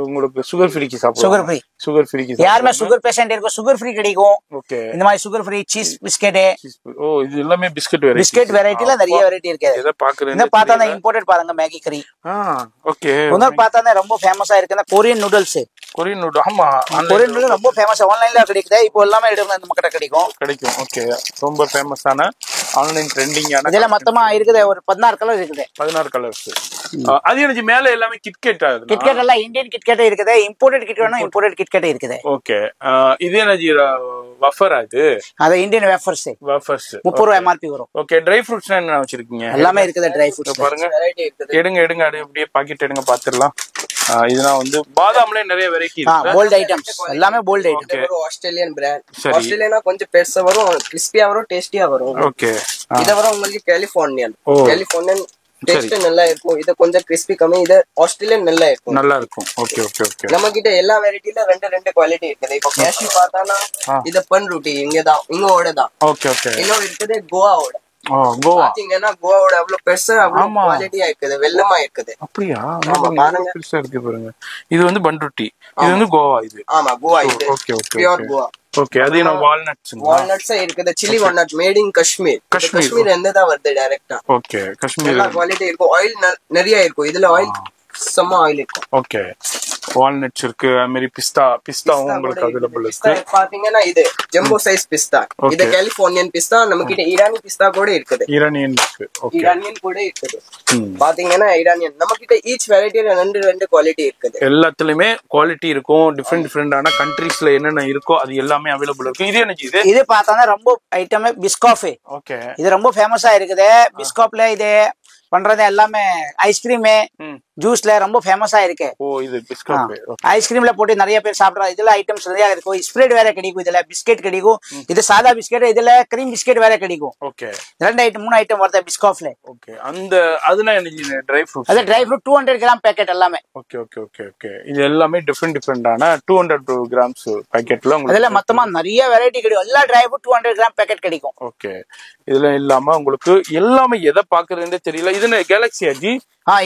Speaker 2: உங்களுக்கு சுகர் ஃப்ரீக்கு சாப்பிடுங்க. சுகர் ஃப்ரீக்கு
Speaker 1: யாருமே சுகர் பேஷண்ட் இருக்கும், சுகர் ஃப்ரீ கிடைக்கும்.
Speaker 2: ஓகே,
Speaker 1: இந்த மாதிரி சுகர் ஃப்ரீ சீஸ் பிஸ்கட்.
Speaker 2: இது எல்லாமே பிஸ்கட்
Speaker 1: வெரைட்டில நிறைய வெரைட்டி இருக்கு.
Speaker 2: இத பாக்குறேன்.
Speaker 1: இந்த பார்த்தா இம்போர்ட்டட் பாருங்க மேகி கறி.
Speaker 2: ஓகே,
Speaker 1: இன்னொரு பார்த்தா ரொம்ப ஃபேமஸா இருக்குன்னா கொரியன் நூடுல்ஸ்.
Speaker 2: ஆமா,
Speaker 1: கொரியன் நூடுல்ஸ் ரொம்ப ஃபேமஸ். ஆன்லைன்ல கிடைக்குது. இப்போ எல்லாமே எடுங்க இந்த மக்கட்ட கிடைக்கும்.
Speaker 2: ஓகே, ரொம்ப ஃபேமஸான ஆன்லைன் ட்ரெண்டிங்கான.
Speaker 1: இதெல்லாம் மொத்தமா இருக்குது ஒரு 16 கலர் இருக்குது. 16
Speaker 2: கலர்ஸ். அது எனக்கு மேல எல்லாமே கிட்கேட்
Speaker 1: எல்லாம் இந்தியன் கிட்கேட் இருக்குது. இம்போர்ட்டட் கிட் வேணும், இம்போர்ட்டட் கிட்கேட் இருக்குது.
Speaker 2: ஓகே, இது என்ன வஃபரா?
Speaker 1: அது இந்தியன் வேஃபர்ஸ். 30 ரூபாய் எம்ஆர்பி வரும்.
Speaker 2: ஓகே, ட்ரை ஃப்ரூட்ஸ் என்ன வச்சிருக்கீங்க?
Speaker 1: எல்லாமே இருக்குது ட்ரை ஃப்ரூட்ஸ்.
Speaker 2: பாருங்க, எடுங்க அப்படியே பாக்கெட் எடுங்க பாத்துடலாம். இதெல்லாம் வந்து பாதாம்ல நிறைய வெரைட்டி இருக்கு.
Speaker 1: போல்ட் ஐட்டம்ஸ் எல்லாமே போல்ட் ஐட்டம்.
Speaker 3: Australian brand. ஆஸ்திரேலியனா கொஞ்சம் பெருசா வரும், கிறிஸ்பியா வரும், டேஸ்டியா வரும்.
Speaker 2: ஓகே,
Speaker 3: இத வர உங்களுக்கு கலிஃபோர்னியன் டேஸ்ட் நல்லா இருக்கும். இது கொஞ்சம் கிறிஸ்பி கம்மி. இது ஆஸ்திரேலியன் நல்லா இருக்கும்.
Speaker 2: Okay okay okay.
Speaker 3: நம்ம கிட்ட எல்லா வெரைட்டில ரெண்டு குவாலிட்டி இருக்குது. இப்போ கேஷ்யூ பார்த்தானா இது பன் ரொட்டி இங்கோட தான்.
Speaker 2: Okay okay.
Speaker 3: இன்னும் இருக்குது கோவாவோட. பாத்தீங்கன்னா கோவாவோட அவ்வளவு பெருசா அவ்வளவு குவாலிட்டியா இருக்குது, வெள்ளமா இருக்குது.
Speaker 2: அப்படியா? பெருசா இருக்கு பாருங்க. இது வந்து பன் ரொட்டி, இது வந்து கோவா. இது
Speaker 3: ஆமா கோவா. இது
Speaker 2: ஓகே ஓகே
Speaker 3: பியூர் கோவா.
Speaker 2: ஓகே, அது என்ன வால்நட்ஸ்
Speaker 3: இருக்குது. Chilli walnut made in Kashmir எந்ததா வருது டைரக்டா.
Speaker 2: ஓகே, காஷ்மீர்
Speaker 3: எல்லா குவாலிட்டி இருக்கும். ஆயில் நிறைய இருக்கும். இதுல ஆயில் செம்ம ஆயில் இருக்கும்.
Speaker 2: ஓகே, வால்நட்ஸ் இருக்கு. அது மாதிரி பிஸ்தாவும் உங்களுக்கு அவைலபிள் இருக்கு.
Speaker 3: பாத்தீங்கன்னா இது ஜம்போ சைஸ் பிஸ்தா. இது கலிஃபோர்னியன் பிஸ்தா. நம்ம கிட்ட ஈரானி பிஸ்தா கூட இருக்குது.
Speaker 2: ஈரானியன் இருக்கு. ஓகே,
Speaker 3: ஈரானியன் கூட இருக்குது. பாத்தீங்கன்னா ஈரானியன் நம்ம கிட்ட ஈச் வெரைட்டில ரெண்டு குவாலிட்டி இருக்குது.
Speaker 2: எல்லாத்துலயுமே குவாலிட்டி இருக்கும். டிஃபரெண்டான கண்ட்ரீஸ்ல என்னென்ன இருக்கோ அது எல்லாமே அவைலபிள் இருக்கு. இது என்ன?
Speaker 1: இது பார்த்தானா ரொம்ப ஐட்டம் பிஸ்காஃபே.
Speaker 2: ஓகே,
Speaker 1: இது ரொம்ப ஃபேமஸா இருக்குது. பிஸ்காப்ல இது பண்றது எல்லாமே ஐஸ்கிரீம் ஜூஸ்ல ரொம்ப ஃபேமஸா இருக்கு.
Speaker 2: ஓ, இது பிஸ்கட்.
Speaker 1: ஐஸ்கிரீம்ல போட்டு நிறைய பேர் சாப்பிடுறாங்க. இதுல ஐட்டம்ஸ் நிறைய இருக்கும். ஸ்ப்ரெட் வேற கிடைக்கும், இதுல பிஸ்கெட் கிடைக்கும். இது சாதா பிஸ்கெட், இதுல கிரீம் பிஸ்கெட் வேற கிடைக்கும்.
Speaker 2: ஓகே,
Speaker 1: 3 ஐட்டம் வருது பிஸ்காஃப்ல.
Speaker 2: ஓகே, அதெல்லாம் என்ன ட்ரை ஃப்ரூட்ஸ்?
Speaker 1: அது ட்ரை ஃப்ரூட் 200 கிராம் பேக்கெட் எல்லாமே.
Speaker 2: Okay okay okay okay. இது எல்லாமே டிஃபரெண்டான 200 கிராம்ஸ் பேக்கெட்ல உங்களுக்கு.
Speaker 1: அதுல மொத்தமா நிறைய வெரைட்டி கிடைக்கும். எல்லா ட்ரை ஃப்ரூட் 200 கிராம் பேக்கெட் கிடைக்கும்.
Speaker 2: ஓகே, இதுல இல்லாம உங்களுக்கு எல்லாமே எதை பாக்குறதுன்னு தெரியல. இது கேலக்ஸி ஆஜி.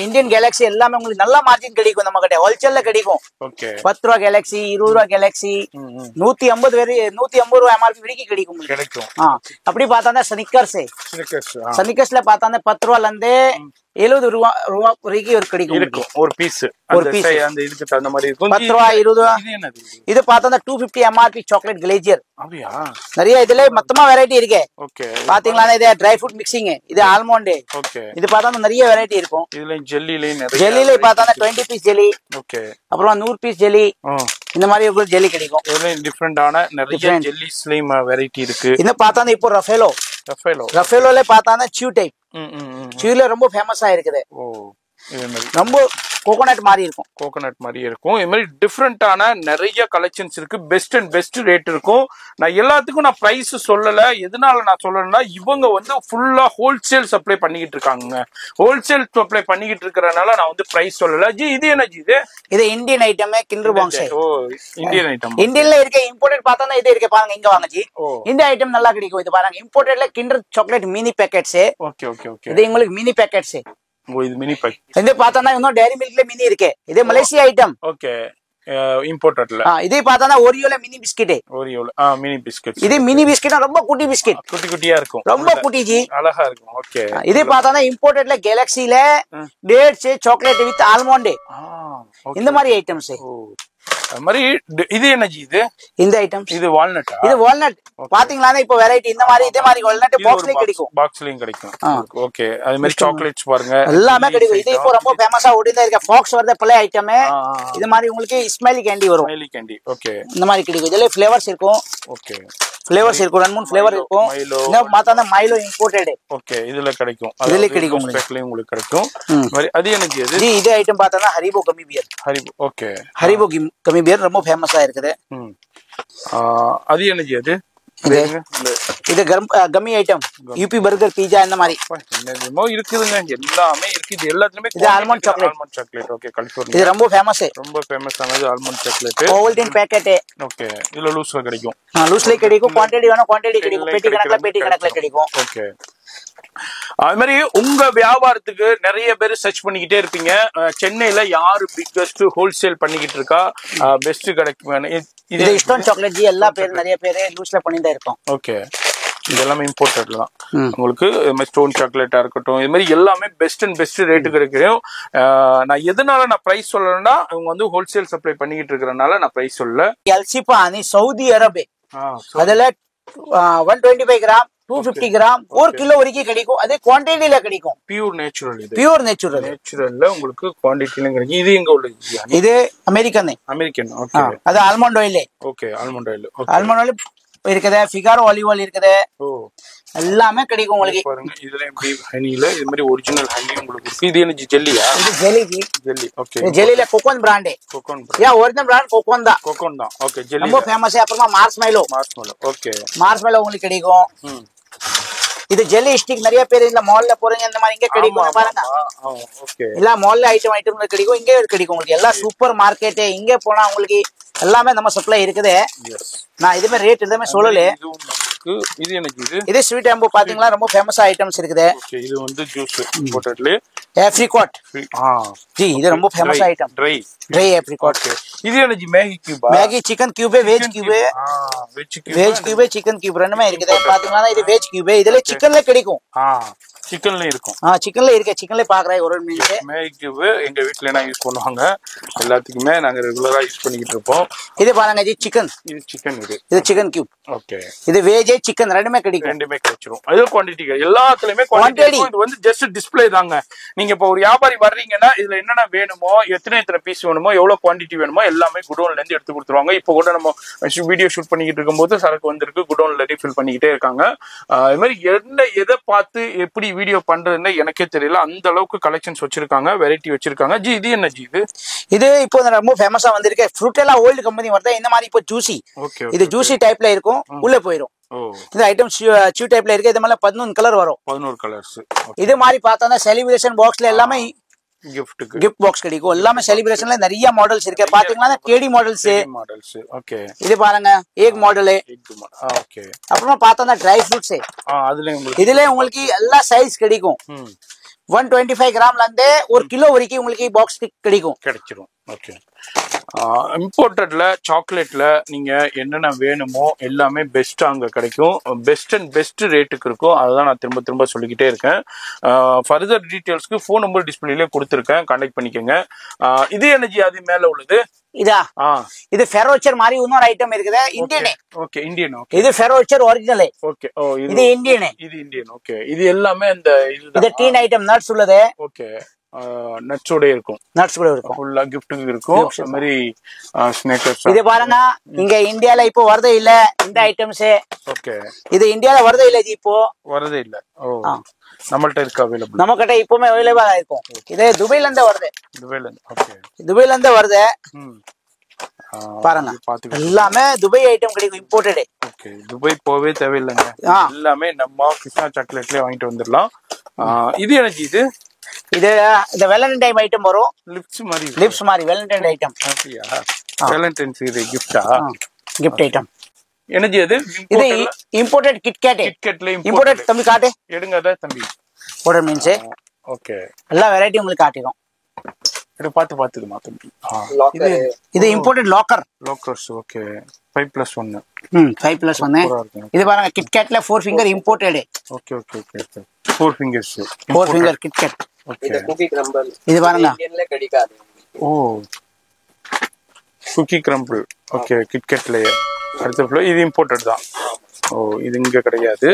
Speaker 1: இந்தியன் கேலக்ஸி எல்லாமே உங்களுக்கு நல்ல மார்ஜின் கிடைக்கும். நம்ம கிட்ட ஹோல்சேல்ல கிடைக்கும்.
Speaker 2: ஓகே,
Speaker 1: 10 ரூபா கேலக்ஸி, 20 ரூபா கேலக்ஸி, 150 ரூபா எம்ஆர்பி வரைக்கும் கிடைக்கும். அப்படி பார்த்தா ஸ்னிக்கர்ஸ்ல பார்த்தா 10 ரூபால இருந்து 70 ரூபா வரைக்கும் கிடைக்கும்.
Speaker 2: ஒரு பீஸ் அந்த இதுக்கு தகுந்த மாதிரி இருக்கும்.
Speaker 1: 10 ரூபா 20 ரூபா. இது பார்த்தா 250 எம்ஆர்பி சாக்லேட் கிளேசியர்.
Speaker 2: அப்படியா?
Speaker 1: நிறைய இதுல மொத்தமா வெரைட்டி இருக்கு.
Speaker 2: ஓகே,
Speaker 1: பாத்தீங்களா? இது ட்ரை ஃப்ரூட் மிக்சிங், இது ஆல்மண்ட்.
Speaker 2: ஓகே,
Speaker 1: இது பார்த்தா நிறைய வெரைட்டி இருக்கும்.
Speaker 2: இதுல ஜெல்லில
Speaker 1: பார்த்தா 20 பீஸ் ஜெல்லி.
Speaker 2: ஓகே,
Speaker 1: அப்புறம் 100 பீஸ் ஜெல்லி. இந்த மாதிரி உங்களுக்கு ஜெல்லி கிடைக்கும்.
Speaker 2: இதுல டிஃபரெண்டான நிறைய ஜெல்லிஸ்லயும் வெரைட்டி இருக்கு.
Speaker 1: இது பார்த்தா இப்போ ரஃபேலோல பார்த்தா சியூ டைப். சியூல ரொம்ப ஃபேமஸா இருக்குது. ரொம்ப கோகோனட் மாதிரி இருக்கும்.
Speaker 2: இது மாதிரி டிஃப்ரெண்டான நிறைய கலெக்ஷன்ஸ் இருக்கு. பெஸ்ட் அண்ட் பெஸ்ட் ரேட் இருக்கும். நான் எல்லாத்துக்கும் நான் பிரைஸ் சொல்லல. எதனால நான் சொல்லணும்னா இவங்க வந்து ஃபுல்லா ஹோல்சேல் சப்ளை பண்ணிக்கிட்டு இருக்காங்க. ஹோல்சேல் சப்ளை பண்ணிக்கிட்டு இருக்கறனால நான் வந்து பிரைஸ் சொல்லல. ஜி, இது என்ன?
Speaker 1: இது இந்தியன் ஐட்டம் கிண்டர் பாக்ஸ்.
Speaker 2: ஓ, இந்தியன் ஐட்டம்.
Speaker 1: இந்தியன்ல இருக்க இம்போர்ட்டட் பார்த்தா இது இருக்கு பாருங்க. இங்க வாங்க ஜி. இந்த ஐட்டம் நல்லா கிடைக்கும். இது பாருங்க இம்போர்ட்டட்ல Kinder chocolate mini packets.
Speaker 2: Okay okay okay.
Speaker 1: இது உங்களுக்கு மினி பேக்கெட்ஸ்.
Speaker 2: இது மினி பேக்.
Speaker 1: இது பார்த்தோம்னா இன்னும் டேரி மில்க்ல மினி இருக்கு. இது மலேசியா ஐட்டம்.
Speaker 2: ஓகே இம்போர்ட்டட்ல.
Speaker 1: இது பார்த்தோம்னா ஓரியோல மினி பிஸ்கட்.
Speaker 2: ஓரியோல மினி பிஸ்கட்.
Speaker 1: இது மினி பிஸ்கட் ரொம்ப குட்டி பிஸ்கட்.
Speaker 2: குட்டி குட்டியா இருக்கும்.
Speaker 1: ரொம்ப குட்டி ஜி.
Speaker 2: அழகா இருக்கும். ஓகே.
Speaker 1: இது பார்த்தோம்னா இம்போர்ட்டட்ல கேலக்ஸில டேட்ஸ் சாக்லேட் வித் ஆல்மண்ட் இந்த மாதிரி ஐட்டம்ஸ்.
Speaker 2: அது மாதிரி இது என்ன ஜி இது?
Speaker 1: இந்த ஐட்டம்
Speaker 2: இது வால்நட்.
Speaker 1: இது வால்நட் பாத்தீங்களா? இப்போ வெரைட்டி இந்த மாதிரி இதே மாதிரி வால்நட் பாக்ஸ்லயே கிடைக்கும்.
Speaker 2: பாக்ஸ்லயும் கிடைக்கும். ஓகே. அதே மாதிரி சாக்லேட்ஸ் பாருங்க
Speaker 1: எல்லாமே கிடைக்கும். இது இப்போ ரொம்ப ஃபேமஸா ஓடிட்டே இருக்க ஃபாக்ஸ் வரத ப்ளே ஐட்டம். இது மாதிரி உங்களுக்கு ஸ்மைலி கேண்டி வரும்.
Speaker 2: Smiley candy. ஓகே.
Speaker 1: இந்த மாதிரி கிடைக்கும். இதுல ஃப்ளேவர்ஸ் இருக்கும்.
Speaker 2: ஓகே.
Speaker 1: ஃப்ளேவர்ஸ் இருக்கும். 2-3 ஃப்ளேவர் இருக்கும். இந்த மாத்தான மைலோ இம்போர்ட்டட்.
Speaker 2: ஓகே. இதுல கிடைக்கும்.
Speaker 1: இதுல கிடைக்கும்.
Speaker 2: உங்களுக்கு கிடைக்கும். மாதிரி அது எனக்கு இது
Speaker 1: இது ஐட்டம் பார்த்தா ஹரிபோ கம்மி பியர்.
Speaker 2: ஹரிபோ. ஓகே.
Speaker 1: ஹரிபோ கம்மி பியர் ரொம்ப ஃபேமஸா இருக்குது.
Speaker 2: அது என்ன ஜி அது?
Speaker 1: இது கம்மி ஐட்டம். யூபி பர்கர் பீஸா இந்த மாதிரி
Speaker 2: என்னமோ இருக்குதுங்க. எல்லாமே இருக்கு. இது எல்லாத்துலயுமே
Speaker 1: இது almond chocolate.
Speaker 2: Almond chocolate. Okay. California
Speaker 1: இது ரொம்ப ஃபேமஸ்.
Speaker 2: ரொம்ப ஃபேமஸ் ஆனது almond chocolate.
Speaker 1: Ovaltine packet.
Speaker 2: Okay. இதுல லூஸ்ல கிடைக்கும்.
Speaker 1: லூஸ்ல கிடைக்கும். குவாண்டிட்டி வேணும் குவாண்டிட்டி கிடைக்கும். பெட்டி கணக்குல கிடைக்கும்.
Speaker 2: ஓகே. அது மாதிரி உங்க வியாபாரத்துக்கு நிறைய பேர் சர்ச் பண்ணிக்கிட்டே இருப்பீங்க. சென்னையில யாரு பிக்கஸ்ட் ஹோல்சேல் பண்ணிக்கிட்டு இருக்கா, பெஸ்ட் கிடைக்கும்.
Speaker 1: இது ஸ்டோன் சாக்லேட் ஜி. எல்லா பேர் நிறைய பேர் லூஸ்ல பண்ணிதான் இருக்கோம்.
Speaker 2: ஓகே. இது எல்லாமே இம்போர்ட்டட்ல தான் உங்களுக்கு. ஸ்டோன் சாக்லேட்டா இருக்கட்டும், இது மாதிரி எல்லாமே பெஸ்ட் அண்ட் பெஸ்ட் ரேட்டு கிடைக்கும். நான் எதனால நான் பிரைஸ் சொல்லணும்னா இவங்க வந்து ஹோல்சேல் சப்ளை பண்ணிக்கிட்டு இருக்கிறனால நான் பிரைஸ் சொல்லல.
Speaker 1: எல்சிபானி சவுதி அரேபியா அதுல 125 கிராம் 250 கிராம் 1 கிலோ வரைக்கும் கிடைக்கும். அதே குவான்டிட்டில கிடைக்கும்.
Speaker 2: Pure natural. இது
Speaker 1: பியூர் நேச்சுரல்.
Speaker 2: நேச்சுரல்ல உங்களுக்கு குவான்டிட்டில கிடைக்கும். இது எங்க உள்ளது?
Speaker 1: இது அமெரிக்கன்.
Speaker 2: அமெரிக்கன். ஓகே.
Speaker 1: அது almond oil.
Speaker 2: Okay. Almond oil.
Speaker 1: Almond oil இருக்குது. ஃபிகாரோ ஆலிவ் ஆயில் இருக்குது. எல்லாமே கிடைக்கும் உங்களுக்கு.
Speaker 2: பாருங்க இதுல எப்படி ஹனில இது மாதிரி ஒரிஜினல் ஹனி உங்களுக்கு இருக்கு. இது என்ன ஜெல்லியா? இது
Speaker 1: ஜெல்லி ஜி.
Speaker 2: ஜெல்லி. ஓகே.
Speaker 1: இது ஜெல்லில கோகோன் பிராண்ட்.
Speaker 2: கோகோன்.
Speaker 1: ஒரிஜினல் பிராண்ட் கோகோன் தான்.
Speaker 2: கோகோன் தான். ஓகே. ஜெல்லி
Speaker 1: ரொம்ப ஃபேமஸ். அப்புறமா மார்ஷ்மெலோ.
Speaker 2: ஓகே.
Speaker 1: மார்ஷ்மெலோ உங்களுக்கு கிடைக்கும். இது ஜெல்லி ஸ்டிக். நிறைய பேர் இந்த மால்ல போறீங்க இந்த மாதிரி இங்க கிடைக்கும் பாருங்க.
Speaker 2: ஓகே. எல்லா
Speaker 1: மால்ல ஐட்டம் கிடைக்கும். இங்கே கிடைக்கும் உங்களுக்கு. எல்லாம் சூப்பர் மார்க்கெட். இங்க போனா உங்களுக்கு எல்லாமே நம்ம சப்ளை இருக்குது. நான் இதுமே ரேட் எதுவுமே சொல்லல.
Speaker 2: இது எனக்கு
Speaker 1: இது ஸ்வீட் ஆம்பு பாத்தீங்களா? ரொம்ப ஃபேமஸ் ஐட்டம்ஸ் இருக்குது.
Speaker 2: ஓகே. இது வந்து ஜூஸ் இம்போர்ட்டட்ல
Speaker 1: ஏப்ரிகாட். ஜி இது ரொம்ப ஃபேமஸ் ஐட்டம். Try apricot.
Speaker 2: இது எனக்கு Maggi cube.
Speaker 1: Maggi chicken cube, veg cube. Veg cube chicken cube ரெண்டுமே இருக்குது. பாத்தீங்களா இது வெஜ் கியூப். இதுல சிக்கன்ல கிடைக்கும்.
Speaker 2: சிக்கன்ல இருக்கும்.
Speaker 1: சிக்கன்ல இருக்கு. சிக்கன்ல பாக்குறேன் ஒரு மினிட்.
Speaker 2: மேகி கியூப் எங்க வீட்ல என்ன யூஸ் பண்ணுவாங்க. எல்லாத்துக்குமே நாங்க ரெகுலரா யூஸ் பண்ணிக்கிட்டு இருப்போம்.
Speaker 1: இது பாருங்க ஜி சிக்கன்.
Speaker 2: இது சிக்கன். இது
Speaker 1: சிக்கன் கியூப்.
Speaker 2: ஓகே.
Speaker 1: இது வெஜ் சிக்கன் ரெண்டுமே கிடைக்கும்.
Speaker 2: ரெண்டுமே கிடைச்சிரும். அது குவாண்டிட்டி எல்லாத்துலயுமே குவாண்டிட்டி. இது வந்து ஜஸ்ட் டிஸ்ப்ளே தாங்க. நீங்க இப்ப ஒரு வியாபாரி வர்றீங்கன்னா இதுல என்னென்ன வேணுமோ, எத்தனை பீஸ் வேணுமோ, எவ்வளவு குவாண்டிட்டி வேணுமோ எல்லாமே குடோன்ல இருந்து எடுத்து கொடுத்துருவாங்க. இப்போ கூட நம்ம வீடியோ ஷூட் பண்ணிக்கிட்டு இருக்கும்போது சரக்கு வந்திருக்கு. குடோன்ல ரீஃபில் பண்ணிக்கிட்டே இருக்காங்க. இது மாதிரி என்ன எதை பார்த்து எப்படி வீடியோ பண்றதுன்னு எனக்கே தெரியல. அந்த அளவுக்கு கலெக்ஷன்ஸ் வச்சிருக்காங்க, வெரைட்டி வச்சிருக்காங்க. ஜி இது என்ன ஜி? இது
Speaker 1: இப்போ ரொம்ப ஃபேமஸா வந்திருக்கு. ஃப்ரூட்டெல்லா ஓல்டு கம்பெனி வருது. இந்த மாதிரி இப்போ ஜூசி. இது ஜூசி டைப்ல இருக்கும். உள்ள போயிடும். இந்த ஐட்டம் சியூ டைப்ல இருக்கு. இது மேல 11 கலர் வரும்.
Speaker 2: 11 கலர்ஸ். இது
Speaker 1: மாதிரி பார்த்தா செலிப்ரேஷன் பாக்ஸ்ல எல்லாமே கிஃப்ட் பாக்ஸ் கிடைக்கும். எல்லாமே செலிப்ரேஷன்ல நிறைய மாடல்ஸ் இருக்கு. பாத்தீங்கன்னா கேடி மாடல்ஸ்.
Speaker 2: ஓகே.
Speaker 1: இது பாருங்க ஏக் மாடல்.
Speaker 2: ஓகே.
Speaker 1: அப்புறமா பார்த்தா ட்ரை ஃப்ரூட்ஸ். இதுல உங்களுக்கு எல்லா சைஸ் கிடைக்கும். 125 கிராம்ல இருந்து 1 கிலோ வரைக்கும் உங்களுக்கு பாக்ஸ் கிடைச்சிரும்.
Speaker 2: ஓகே. இம்போர்ட்டட்ல சாக்லேட்ல நீங்க என்னென்ன வேணுமோ எல்லாமே பெஸ்ட் அங்க கிடைக்கும். பெஸ்ட் அண்ட் பெஸ்ட் ரேட்டுக்கு இருக்கும். அதுதான் நான் திரும்ப திரும்ப சொல்லிக்கிட்டே இருக்கேன். ஃபர்தர் டீடைல்ஸ்க்கு ஃபோன் நம்பர் டிஸ்பிளேல கொடுத்துருக்கேன். கான்டாக்ட் பண்ணிக்கோங்க. இது எனர்ஜி அது மேல உள்ளது.
Speaker 1: இதா இது ஃபெரோச்சர் மாதிரி இன்னொரு ஐட்டம் இருக்குது. இந்தியன்.
Speaker 2: ஓகே. இந்தியன். ஓகே.
Speaker 1: இது ஃபெரோச்சர் ஒரிஜினல்.
Speaker 2: ஓகே.
Speaker 1: இது இந்தியன்.
Speaker 2: இது இந்தியன். ஓகே. இது எல்லாமே இந்த
Speaker 1: இது டீன் ஐட்டம் நட்ஸ் உள்ளது.
Speaker 2: ஓகே. நட்ஸோட இருக்கும். ஃபுல்லா கிஃப்ட்டுக்கு இருக்கும். அந்த மாதிரி ஸ்நாக்கர்ஸ்.
Speaker 1: இது பாருங்க இங்க இந்தியால இப்போ வரதே இல்ல இந்த ஐட்டம்ஸ்.
Speaker 2: ஓகே.
Speaker 1: இது இந்தியால வரதே இல்ல ஜி. இப்போ
Speaker 2: வரதே இல்ல. ஓ நம்மள்ட்ட இருக்கு அவைலபிள்.
Speaker 1: நம்ம கிட்ட இப்போமே அவைலபிளா இருக்கும். இது துபாய்ல இருந்து வருது.
Speaker 2: ஓகே.
Speaker 1: துபாய்ல இருந்து வருது. பாருங்க எல்லாமே துபாய் ஐட்டம் கிடைக்கும். இம்போர்ட்டட்.
Speaker 2: ஓகே. துபாய் போவே தேவையில்லைங்க. எல்லாமே நம்ம கிருஷ்ணா சாக்லேட்லயே வாங்கிட்டு வந்துடலாம். இது எனக்கு இது
Speaker 1: இந்த வேலண்டைன் ஐட்டம் வரும். லிப்ஸ் மாதிரி வேலண்டைன் ஐட்டம்.
Speaker 2: அப்படியா? வேலண்டைன்ஸ் இது கிஃப்டா?
Speaker 1: Gift item.
Speaker 2: எனர்ஜி அது
Speaker 1: இது இம்போர்ட்டட் கிட்கேட்.
Speaker 2: கிட்கேட்ல
Speaker 1: இம்போர்ட்டட். தம்பி காட்டு.
Speaker 2: எடுங்க அத தம்பி.
Speaker 1: Imported means
Speaker 2: okay.
Speaker 1: எல்லா வெரைட்டி உங்களுக்கு காட்டிடும்.
Speaker 2: இது பாத்து மாத்தம்.
Speaker 1: இது இம்போர்ட்டட்
Speaker 2: லாக்கர்ஸ். ஓகே. 5+1.
Speaker 1: 5+1. இது பாருங்க கிட்கேட்ல 4 finger imported.
Speaker 2: Okay. 4 fingers.
Speaker 1: 4 finger KitKat.
Speaker 3: இது குக்கி கிரம்பிள்.
Speaker 1: இது பாருங்க
Speaker 3: இந்தியன்ல கிடைக்காது.
Speaker 2: Oh, cookie crumble. ஓகே. கிட்கேட்ல அடுத்த ஃப்ளோ இது இம்போர்ட்டட் தான். ஓ, இது இங்க கிடையாது.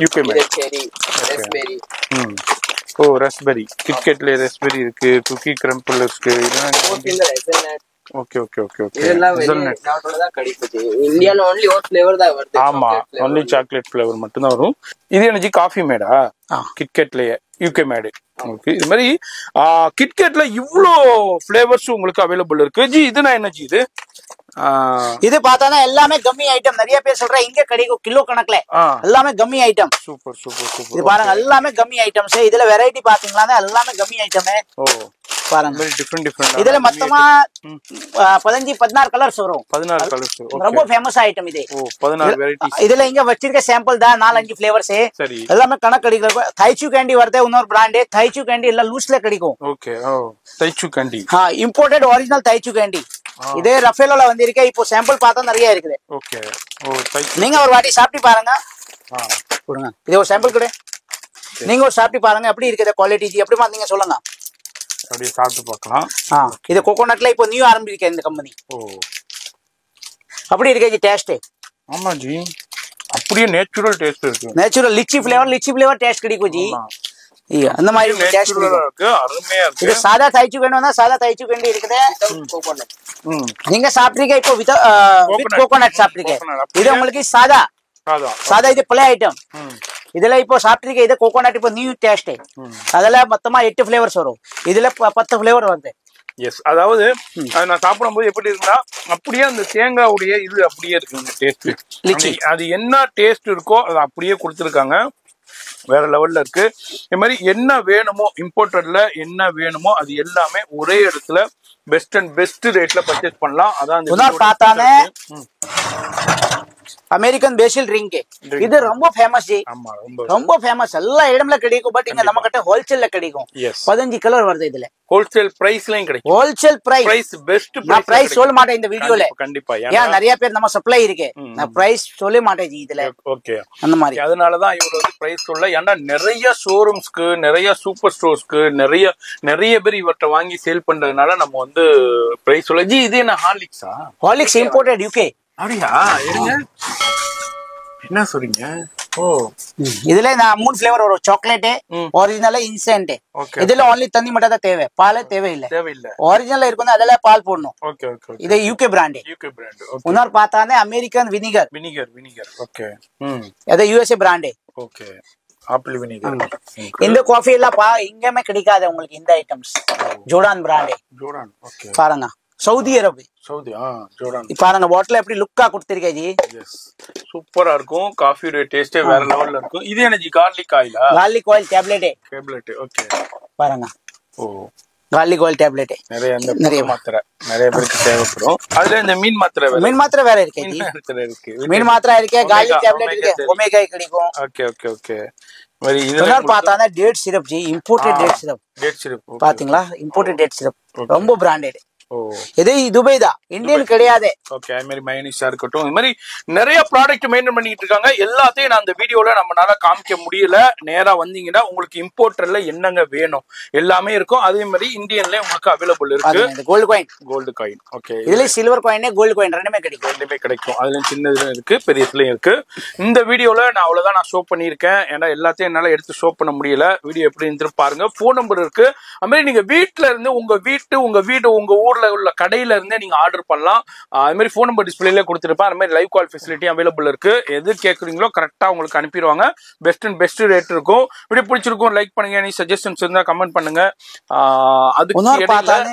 Speaker 2: UK made.
Speaker 3: Cherry, raspberry.
Speaker 2: Oh, raspberry. கிட்கேட்ல ராஸ்பெரி இருக்கு, குக்கி கிரம்பிள் இருக்கு. ஓகே.
Speaker 3: இதெல்லாம் நாட்டோட தான் கிடைக்குது. இந்தியால only ஒரு ஃப்ளேவர் தான் வருது.
Speaker 2: ஆமா, only சாக்லேட் ஃப்ளேவர் மட்டும் தான் வரும். இது எனர்ஜி காஃபி மேடா? கிட்கேட்லயே யூகே மேடு. ஓகே. இது மாதிரி கிட்கேட்ல இவ்ளோ ஃப்ளேவர்ஸ் உங்களுக்கு அவைலபிள் இருக்கு. ஜி இதுனா என்ன ஜி இது?
Speaker 1: இது பார்த்தானா எல்லாமே கம்மி ஐட்டம். நிறைய பேர் சொல்றேன் இங்க கிடைக்கும் கிலோ கணக்குல. எல்லாமே கம்மி ஐட்டம்.
Speaker 2: சூப்பர்.
Speaker 1: இது பாருங்க எல்லாமே கம்மி ஐட்டம்ஸ். இதுல வெரைட்டி பாத்தீங்களா எல்லாமே கம்மி ஐட்டம்.
Speaker 2: ஓ
Speaker 1: பாருங்க
Speaker 2: டிஃபரெண்ட்.
Speaker 1: இதுல மொத்தமா 15-16 கலர்ஸ் வரும்.
Speaker 2: 16 கலர்ஸ்.
Speaker 1: ரொம்ப ஃபேமஸ் ஐட்டம் இது.
Speaker 2: ஓ 16 வெரைட்டிஸ்.
Speaker 1: இதுல இங்க வச்சிருக்க சாம்பிள் தான் 4-5 ஃப்ளேவர்ஸ்.
Speaker 2: சரி.
Speaker 1: எல்லாமே கணக்கு கிடைக்கும். தைச்சு கேண்டி வருது இன்னொரு பிராண்ட். தைச்சு கேண்டி எல்லாம் லூஸ்ல கிடைக்கும்.
Speaker 2: ஓகே. ஓ தைச்சு கேண்டி.
Speaker 1: இம்போர்ட்டட் ஒரிஜினல் தைச்சு கேண்டி. இதே ரஃபேலோல வந்திருக்கே. இப்போ சாம்பிள் பார்த்தா நிறைய இருக்குது.
Speaker 2: ஓகே. ஓ தைச்சு.
Speaker 1: நீங்க ஒரு வாட்டி சாப்பிட்டு பாருங்க. கொடுங்க. இது ஒரு சாம்பிள் கூட. நீங்க ஒரு சாப்பிட்டு பாருங்க எப்படி இருக்குது குவாலிட்டி. எப்படி பாத்தீங்க சொல்லுங்க.
Speaker 2: அப்படியே சாப்பிட்டு பார்க்கலாம்.
Speaker 1: இது கோகோனட்ல இப்போ நியூ ஆரம்பிச்சிருக்கேன் இந்த கம்பெனி.
Speaker 2: ஓ
Speaker 1: அப்படி இருக்கே ஜி டேஸ்ட்.
Speaker 2: ஆமா ஜி, அப்படியே நேச்சுரல் டேஸ்ட் இருக்கு.
Speaker 1: நேச்சுரல் லிச்சி ஃப்ளேவர் டேஸ்ட் கிடைக்கும் ஜி. அந்த மாதிரி டேஸ்ட்
Speaker 2: இருக்கு. அருமையா இருக்கு.
Speaker 1: இது சாதா தைச்சு வேணும்னா சாதா தைச்சு வேண்டி இருக்குது.
Speaker 3: கோகோனட்
Speaker 1: நீங்க சாப்பிட்டீங்க இப்போ வித் கோகோனட் சாப்பிட்டீங்க. இது உங்களுக்கு சாதா இது பழைய ஐட்டம். இதுல இப்போ சாப்பிட்டீங்க. இது கோகோனட் இப்போ நியூ டேஸ்ட். அதுல மொத்தமா 8 ஃப்ளேவர்ஸ் வரும். இதுல 10 ஃப்ளேவர் வருது.
Speaker 2: எஸ், அதாவது நான் சாப்பிடும்போது எப்படி இருக்குன்னா அப்படியே அந்த தேங்காவுடைய இது அப்படியே இருக்குங்க டேஸ்ட். அது என்ன டேஸ்ட் இருக்கோ அது அப்படியே கொடுத்துருக்காங்க. வேற லெவல்ல இருக்கு. இது மாதிரி என்ன வேணுமோ இம்போர்ட்டட்ல என்ன வேணுமோ அது எல்லாமே ஒரே இடத்துல பெஸ்ட் ரேட்ல பர்ச்சேஸ் பண்ணலாம். அதான்
Speaker 1: பார்த்தானே அமெரிக்கன் பேசில் ட்ரிங்க். இது ரொம்ப ஃபேமஸ் ஜி. ரொம்ப ஃபேமஸ். எல்லா இடம்ல கிடைக்கும். பட் இங்க நம்ம கிட்ட ஹோல்சேல்ல கிடைக்கும். 15 கலர் வருது. இதுல
Speaker 2: ஹோல்சேல் பிரைஸ்லயும் கிடைக்கும்.
Speaker 1: Wholesale price
Speaker 2: best.
Speaker 1: நான் பிரைஸ் சொல்ல மாட்டேன் இந்த வீடியோல.
Speaker 2: கண்டிப்பா.
Speaker 1: ஏன் நிறைய பேர் நம்ம சப்ளை இருக்கு. நான் பிரைஸ் சொல்ல மாட்டேன் ஜி இதுல.
Speaker 2: ஓகே.
Speaker 1: அந்த மாதிரி
Speaker 2: அதனாலதான் இவங்க வந்து பிரைஸ் சொல்ல. ஏன்னா நிறைய ஷோரூம்ஸ்க்கு நிறைய சூப்பர் ஸ்டோர்ஸ்க்கு நிறைய பேர் இவர்கிட்ட வாங்கி சேல் பண்றதுனால நம்ம வந்து பிரைஸ் சொல்ல. ஜி இது என்ன ஹார்லிக்ஸா?
Speaker 1: Horlicks imported UK.
Speaker 2: அப்படியா? எடுங்க. என்ன சொல்றீங்க? ஓ
Speaker 1: இதுல நான் 3 ஃப்ளேவர் வரும். Chocolate, original, instant. இதுல only தண்ணி மட்டும் தான் தேவை. பால் தேவையில்லை. ஒரிஜினல் இருக்கும் அதுல பால் போடணும். இது யூகே பிராண்ட். இன்னொரு பார்த்தானே அமெரிக்கன் வினிகர்.
Speaker 2: ஓகே.
Speaker 1: அது USA brand.
Speaker 2: Okay. Apple vinegar.
Speaker 1: இந்த காஃபி எல்லாம் இங்கமே கிடைக்காது உங்களுக்கு. இந்த ஐட்டம்ஸ் ஜோர்டான் பிராண்ட்.
Speaker 2: ஓகே.
Speaker 1: பாருங்க சவுதி அரேபியா.
Speaker 2: ஜோர்டான்.
Speaker 1: பாருங்க பாட்டில் எப்படி லுக்கா கொடுத்திருக்கே ஜி.
Speaker 2: சூப்பரா இருக்கும். காஃபி டேஸ்டே வேற லெவல்ல இருக்கும். இது என்ன ஜி? கார்லிக் ஆயிலா?
Speaker 1: Garlic oil tablet.
Speaker 2: ஓகே.
Speaker 1: பாருங்க.
Speaker 2: Oh
Speaker 1: garlic oil tablet.
Speaker 2: நிறைய மாத்திரை நிறைய பேருக்கு தேவைப்படும். அதுல இந்த மீன் மாத்திரை
Speaker 1: வேற இருக்கு. மீன் மாத்திரை இருக்கு. கார்லிக் டேப்லெட் இருக்கு. ஒமேகா கிடைக்கும்.
Speaker 2: ஓகே.
Speaker 1: மாதிரி இதெல்லாம் பார்த்தானே date syrup ji. Imported date syrup பாத்தீங்களா? இம்போர்ட்டட் டேட் சிரப் ரொம்ப பிராண்டட். இது துபை தான், இந்தியன் கிடையாது.
Speaker 2: ஓகே. அது மாதிரி மைனஸா இருக்கட்டும். இது மாதிரி நிறைய ப்ராடக்ட் மெயின்டைன் பண்ணிட்டு இருக்காங்க. எல்லாத்தையும் நான் அந்த வீடியோல நம்மளால காமிக்க முடியல. நேரா வந்தீங்கன்னா உங்களுக்கு இம்போர்ட்டர்ல என்னங்க வேணும் எல்லாமே இருக்கும். அதே மாதிரி இந்தியன்ல உங்களுக்கு அவைலபிள் இருக்கு. Gold coin. ஓகே.
Speaker 1: இதுல சில்வர் காயின், கோல்டு காயின் ரெண்டுமே
Speaker 2: கிடைக்கும். அதுல சின்னதுலயும் இருக்கு, பெரியதுலயும் இருக்கு. இந்த வீடியோல நான் அவ்வளவுதான் நான் ஷோ பண்ணிருக்கேன். ஏன்னா எல்லாத்தையும் என்னால எடுத்து ஷோ பண்ண முடியல. வீடியோ எப்படி இருந்து பாருங்க. போன் நம்பர் இருக்கு. அது மாதிரி நீங்க வீட்டுல இருந்து உங்க வீடு உங்க ஊர்ல உள்ள கடையில இருந்தே நீங்க ஆர்டர் பண்ணலாம். அது மாதிரி போன் நம்பர் டிஸ்பிளேல கொடுத்திருப்பேன். அது மாதிரி லைவ் கால் ஃபெசிலிட்டி அவைலபிள் இருக்கு. எது கேக்குறீங்களோ கரெக்டா உங்களுக்கு அனுப்பிடுவாங்க. பெஸ்ட் ரேட் இருக்கும். வீடியோ பிடிச்சிருக்கும் லைக் பண்ணுங்க. நீ சஜஷன்ஸ் இருந்தா கமெண்ட் பண்ணுங்க. அதுக்கு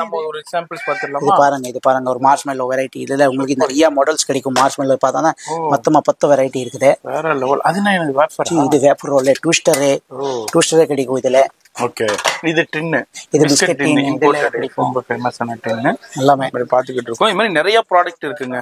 Speaker 2: நம்ம ஒரு எக்ஸாம்பிள்ஸ் பார்த்துடலாமா?
Speaker 1: இது பாருங்க ஒரு மார்ஷ்மெல்லோ வெரைட்டி. இதுல உங்களுக்கு நிறைய மாடல்ஸ் கிடைக்கும். மார்ஷ்மெல்லோ பார்த்தானா மொத்தமா 10 வெரைட்டி இருக்குது.
Speaker 2: வேற லெவல். அது என்ன வேஃபர்?
Speaker 1: இது வேஃபர் ரோல், ட்விஸ்டர் கிடைக்கும் இதுல.
Speaker 2: ஓகே. இது டின்னு,
Speaker 1: இது பிஸ்கட் டின்,
Speaker 2: இம்போர்ட்டட் ரொம்ப ஃபேமஸான டின்னு எல்லாமே பாத்துக்கிட்டு இருக்கோம். இது மாதிரி நிறைய ப்ராடக்ட் இருக்குங்க.